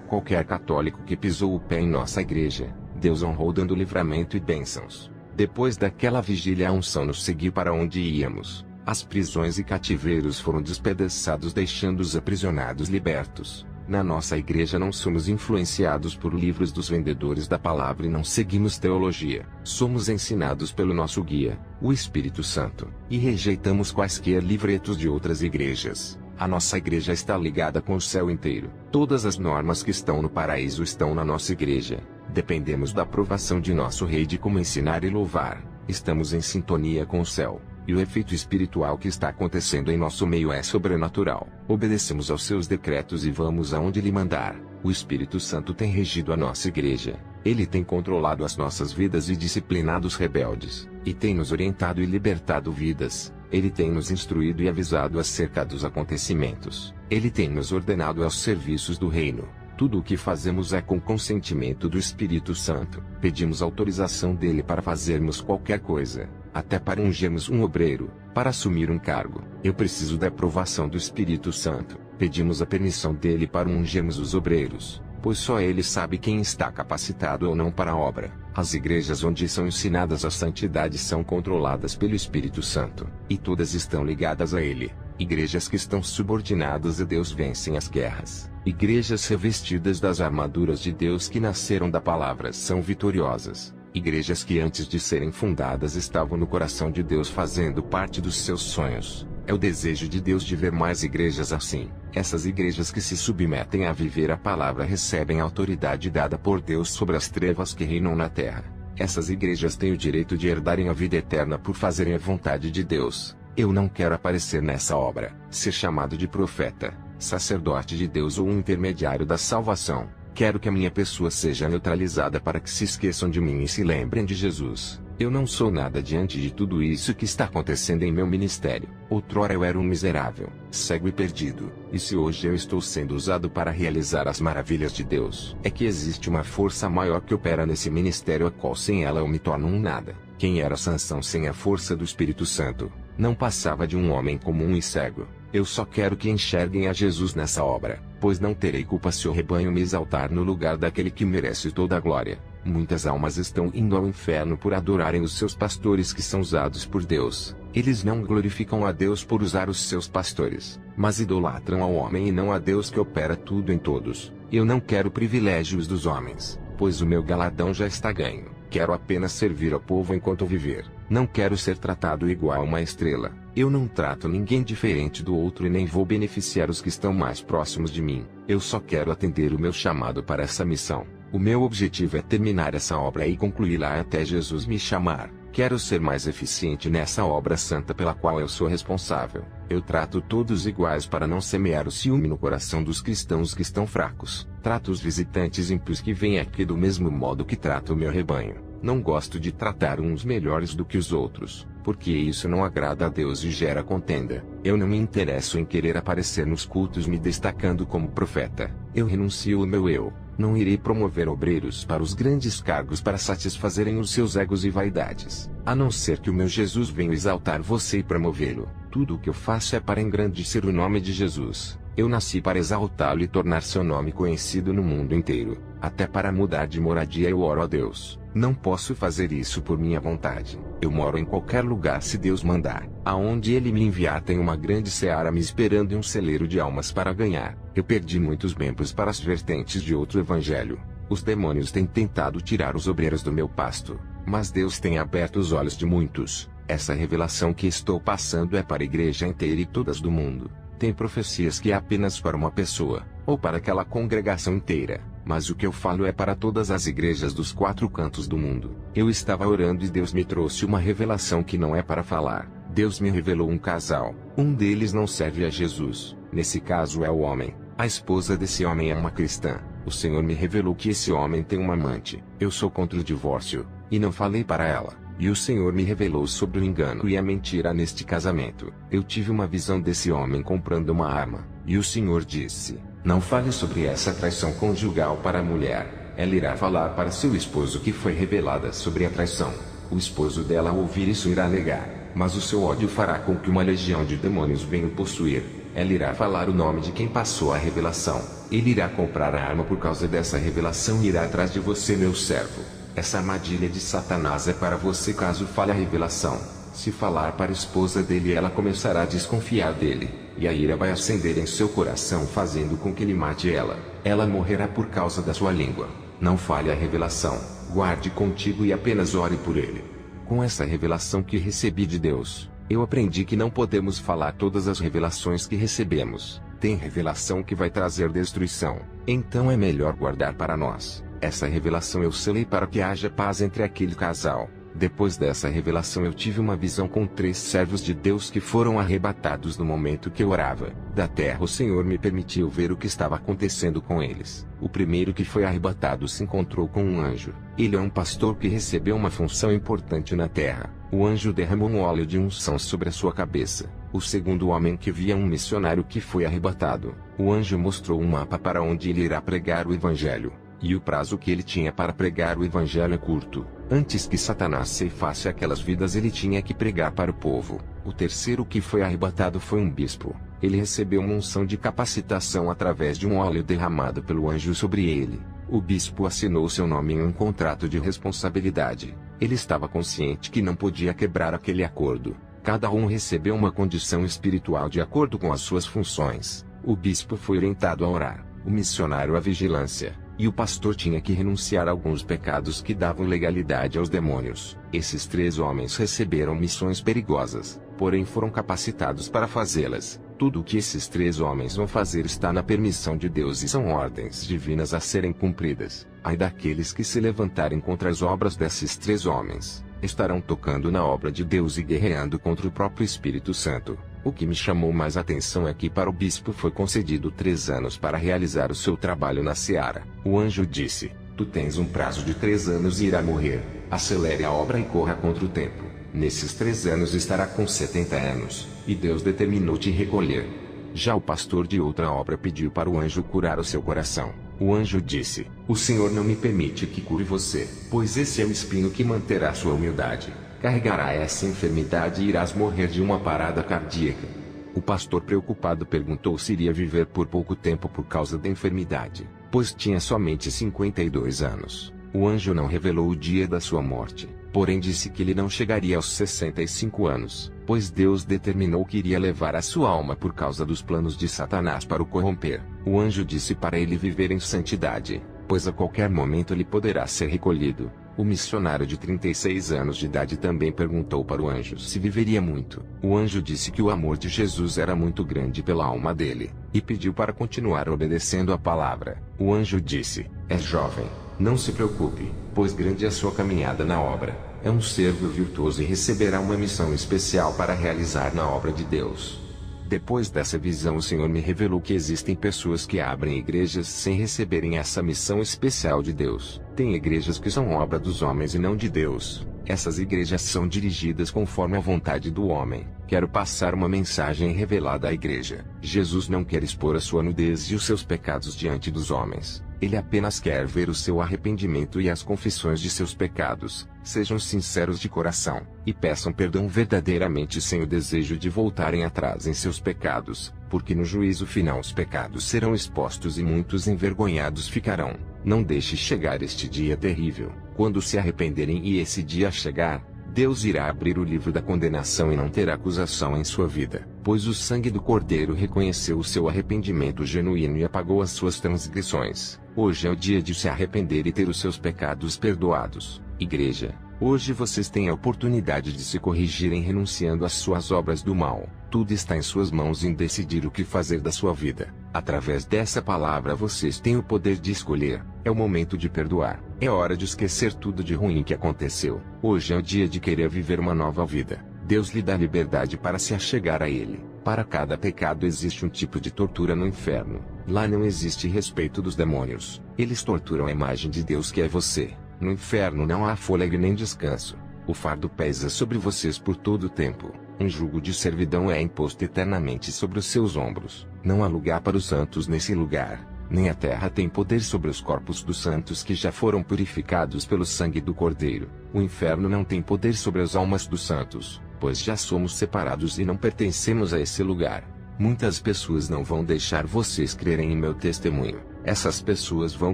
Qualquer católico que pisou o pé em nossa igreja, Deus honrou dando livramento e bênçãos. Depois daquela vigília a unção nos seguiu para onde íamos. As prisões e cativeiros foram despedaçados deixando os aprisionados libertos. Na nossa igreja não somos influenciados por livros dos vendedores da palavra e não seguimos teologia. Somos ensinados pelo nosso guia, o Espírito Santo, e rejeitamos quaisquer livretos de outras igrejas. A nossa igreja está ligada com o céu inteiro. Todas as normas que estão no paraíso estão na nossa igreja. Dependemos da aprovação de nosso Rei de como ensinar e louvar. Estamos em sintonia com o céu. E o efeito espiritual que está acontecendo em nosso meio é sobrenatural. Obedecemos aos seus decretos e vamos aonde Ele mandar. O Espírito Santo tem regido a nossa igreja. Ele tem controlado as nossas vidas e disciplinado os rebeldes. E tem nos orientado e libertado vidas. Ele tem nos instruído e avisado acerca dos acontecimentos. Ele tem nos ordenado aos serviços do reino. Tudo o que fazemos é com consentimento do Espírito Santo. Pedimos autorização dele para fazermos qualquer coisa, até para ungirmos um obreiro, para assumir um cargo. Eu preciso da aprovação do Espírito Santo. Pedimos a permissão dele para ungirmos os obreiros, pois só ele sabe quem está capacitado ou não para a obra. As igrejas onde são ensinadas a santidade são controladas pelo Espírito Santo, e todas estão ligadas a ele. Igrejas que estão subordinadas a Deus vencem as guerras. Igrejas revestidas das armaduras de Deus que nasceram da palavra são vitoriosas. Igrejas que antes de serem fundadas estavam no coração de Deus fazendo parte dos seus sonhos. É o desejo de Deus de ver mais igrejas assim. Essas igrejas que se submetem a viver a palavra recebem a autoridade dada por Deus sobre as trevas que reinam na terra. Essas igrejas têm o direito de herdarem a vida eterna por fazerem a vontade de Deus. Eu não quero aparecer nessa obra, ser chamado de profeta, sacerdote de Deus ou um intermediário da salvação. Quero que a minha pessoa seja neutralizada para que se esqueçam de mim e se lembrem de Jesus. Eu não sou nada diante de tudo isso que está acontecendo em meu ministério. Outrora eu era um miserável, cego e perdido. E se hoje eu estou sendo usado para realizar as maravilhas de Deus, é que existe uma força maior que opera nesse ministério a qual sem ela eu me torno um nada. Quem era Sansão sem a força do Espírito Santo? Não passava de um homem comum e cego. Eu só quero que enxerguem a Jesus nessa obra, pois não terei culpa se o rebanho me exaltar no lugar daquele que merece toda a glória. Muitas almas estão indo ao inferno por adorarem os seus pastores que são usados por Deus. Eles não glorificam a Deus por usar os seus pastores, mas idolatram ao homem e não a Deus que opera tudo em todos. Eu não quero privilégios dos homens, pois o meu galardão já está ganho. Quero apenas servir ao povo enquanto viver. Não quero ser tratado igual a uma estrela. Eu não trato ninguém diferente do outro e nem vou beneficiar os que estão mais próximos de mim. Eu só quero atender o meu chamado para essa missão. O meu objetivo é terminar essa obra e concluí-la até Jesus me chamar. Quero ser mais eficiente nessa obra santa pela qual eu sou responsável. Eu trato todos iguais para não semear o ciúme no coração dos cristãos que estão fracos. Trato os visitantes ímpios que vêm aqui do mesmo modo que trato o meu rebanho. Não gosto de tratar uns melhores do que os outros, porque isso não agrada a Deus e gera contenda. Eu não me interesso em querer aparecer nos cultos me destacando como profeta. Eu renuncio o meu eu. Não irei promover obreiros para os grandes cargos para satisfazerem os seus egos e vaidades. A não ser que o meu Jesus venha exaltar você e promovê-lo. Tudo o que eu faço é para engrandecer o nome de Jesus. Eu nasci para exaltá-lo e tornar seu nome conhecido no mundo inteiro. Até para mudar de moradia eu oro a Deus. Não posso fazer isso por minha vontade. Eu moro em qualquer lugar se Deus mandar. Aonde Ele me enviar tem uma grande seara me esperando e um celeiro de almas para ganhar. Eu perdi muitos membros para as vertentes de outro evangelho. Os demônios têm tentado tirar os obreiros do meu pasto, mas Deus tem aberto os olhos de muitos. Essa revelação que estou passando é para a igreja inteira e todas do mundo. Tem profecias que é apenas para uma pessoa, ou para aquela congregação inteira, mas o que eu falo é para todas as igrejas dos 4 cantos do mundo. Eu estava orando e Deus me trouxe uma revelação que não é para falar. Deus me revelou um casal. Um deles não serve a Jesus. Nesse caso é o homem. A esposa desse homem é uma cristã. O Senhor me revelou que esse homem tem uma amante. Eu sou contra o divórcio, e não falei para ela. E o Senhor me revelou sobre o engano e a mentira neste casamento. Eu tive uma visão desse homem comprando uma arma. E o Senhor disse: não fale sobre essa traição conjugal para a mulher. Ela irá falar para seu esposo que foi revelada sobre a traição. O esposo dela ao ouvir isso irá negar, mas o seu ódio fará com que uma legião de demônios venha o possuir. Ela irá falar o nome de quem passou a revelação. Ele irá comprar a arma por causa dessa revelação e irá atrás de você, meu servo. Essa armadilha de Satanás é para você caso fale a revelação. Se falar para a esposa dele, ela começará a desconfiar dele, e a ira vai acender em seu coração fazendo com que ele mate ela. Ela morrerá por causa da sua língua. Não fale a revelação, guarde contigo e apenas ore por ele. Com essa revelação que recebi de Deus, eu aprendi que não podemos falar todas as revelações que recebemos. Tem revelação que vai trazer destruição, então é melhor guardar para nós. Essa revelação eu selei para que haja paz entre aquele casal. Depois dessa revelação eu tive uma visão com 3 servos de Deus que foram arrebatados no momento que eu orava. Da terra o Senhor me permitiu ver o que estava acontecendo com eles. O primeiro que foi arrebatado se encontrou com um anjo. Ele é um pastor que recebeu uma função importante na terra. O anjo derramou um óleo de unção sobre a sua cabeça. O segundo homem que via um missionário que foi arrebatado. O anjo mostrou um mapa para onde ele irá pregar o evangelho. E o prazo que ele tinha para pregar o evangelho é curto. Antes que Satanás ceifasse aquelas vidas, ele tinha que pregar para o povo. O terceiro que foi arrebatado foi um bispo. Ele recebeu uma unção de capacitação através de um óleo derramado pelo anjo sobre ele. O bispo assinou seu nome em um contrato de responsabilidade. Ele estava consciente que não podia quebrar aquele acordo. Cada um recebeu uma condição espiritual de acordo com as suas funções. O bispo foi orientado a orar. o missionário a vigilância, e o pastor tinha que renunciar a alguns pecados que davam legalidade aos demônios. Esses 3 homens receberam missões perigosas, porém foram capacitados para fazê-las. Tudo o que esses 3 homens vão fazer está na permissão de Deus e são ordens divinas a serem cumpridas. Ai daqueles que se levantarem contra as obras desses 3 homens, estarão tocando na obra de Deus e guerreando contra o próprio Espírito Santo. O que me chamou mais atenção é que para o bispo foi concedido 3 anos para realizar o seu trabalho na seara. O anjo disse: tu tens um prazo de 3 anos e irá morrer. Acelere a obra e corra contra o tempo. Nesses 3 anos estará com 70 anos, e Deus determinou te recolher. Já o pastor de outra obra pediu para o anjo curar o seu coração. O anjo disse: o Senhor não me permite que cure você, pois esse é o espinho que manterá sua humildade. Carregará essa enfermidade e irás morrer de uma parada cardíaca. O pastor preocupado perguntou se iria viver por pouco tempo por causa da enfermidade, pois tinha somente 52 anos. O anjo não revelou o dia da sua morte, porém disse que ele não chegaria aos 65 anos, pois Deus determinou que iria levar a sua alma por causa dos planos de Satanás para o corromper. O anjo disse para ele viver em santidade, pois a qualquer momento ele poderá ser recolhido. O missionário de 36 anos de idade também perguntou para o anjo se viveria muito. O anjo disse que o amor de Jesus era muito grande pela alma dele, e pediu para continuar obedecendo a palavra. O anjo disse: é jovem, não se preocupe, pois grande é a sua caminhada na obra. É um servo virtuoso e receberá uma missão especial para realizar na obra de Deus. Depois dessa visão, o Senhor me revelou que existem pessoas que abrem igrejas sem receberem essa missão especial de Deus. Tem igrejas que são obra dos homens e não de Deus. Essas igrejas são dirigidas conforme a vontade do homem. Quero passar uma mensagem revelada à igreja. Jesus não quer expor a sua nudez e os seus pecados diante dos homens. Ele apenas quer ver o seu arrependimento e as confissões de seus pecados. Sejam sinceros de coração, e peçam perdão verdadeiramente sem o desejo de voltarem atrás em seus pecados, porque no juízo final os pecados serão expostos e muitos envergonhados ficarão. Não deixe chegar este dia terrível. Quando se arrependerem e esse dia chegar, Deus irá abrir o livro da condenação e não terá acusação em sua vida, pois o sangue do Cordeiro reconheceu o seu arrependimento genuíno e apagou as suas transgressões. Hoje é o dia de se arrepender e ter os seus pecados perdoados. Igreja, hoje vocês têm a oportunidade de se corrigirem renunciando às suas obras do mal. Tudo está em suas mãos em decidir o que fazer da sua vida. Através dessa palavra vocês têm o poder de escolher. É o momento de perdoar. É hora de esquecer tudo de ruim que aconteceu. Hoje é o dia de querer viver uma nova vida. Deus lhe dá liberdade para se achegar a Ele. Para cada pecado existe um tipo de tortura no inferno. Lá não existe respeito dos demônios. Eles torturam a imagem de Deus que é você. No inferno não há fôlego nem descanso. O fardo pesa sobre vocês por todo o tempo. Um jugo de servidão é imposto eternamente sobre os seus ombros. Não há lugar para os santos nesse lugar. Nem a terra tem poder sobre os corpos dos santos que já foram purificados pelo sangue do Cordeiro. O inferno não tem poder sobre as almas dos santos, pois já somos separados e não pertencemos a esse lugar. Muitas pessoas não vão deixar vocês crerem em meu testemunho. Essas pessoas vão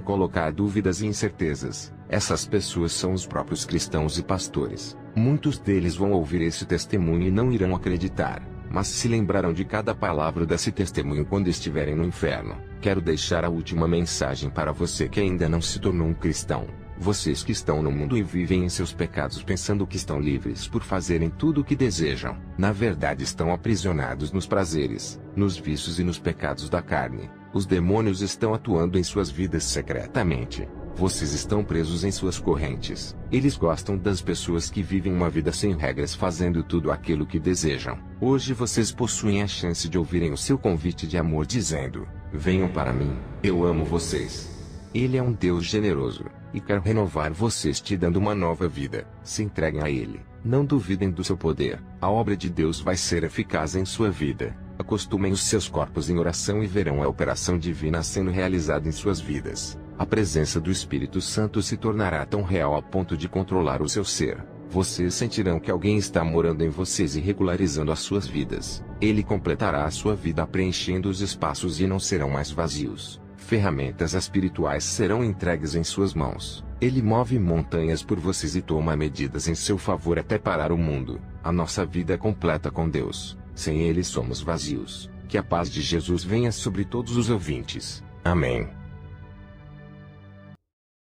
colocar dúvidas e incertezas. Essas pessoas são os próprios cristãos e pastores. Muitos deles vão ouvir esse testemunho e não irão acreditar, mas se lembrarão de cada palavra desse testemunho quando estiverem no inferno. Quero deixar a última mensagem para você que ainda não se tornou um cristão. Vocês que estão no mundo e vivem em seus pecados pensando que estão livres por fazerem tudo o que desejam, na verdade estão aprisionados nos prazeres, nos vícios e nos pecados da carne. Os demônios estão atuando em suas vidas secretamente. Vocês estão presos em suas correntes. Eles gostam das pessoas que vivem uma vida sem regras fazendo tudo aquilo que desejam. Hoje vocês possuem a chance de ouvirem o seu convite de amor dizendo: venham para mim, eu amo vocês. Ele é um Deus generoso, e quer renovar vocês te dando uma nova vida. Se entreguem a Ele. Não duvidem do seu poder. A obra de Deus vai ser eficaz em sua vida. Acostumem os seus corpos em oração e verão a operação divina sendo realizada em suas vidas. A presença do Espírito Santo se tornará tão real a ponto de controlar o seu ser. Vocês sentirão que alguém está morando em vocês e regularizando as suas vidas. Ele completará a sua vida preenchendo os espaços e não serão mais vazios. Ferramentas espirituais serão entregues em suas mãos. Ele move montanhas por vocês e toma medidas em seu favor até parar o mundo. A nossa vida é completa com Deus. Sem Ele somos vazios. Que a paz de Jesus venha sobre todos os ouvintes. Amém.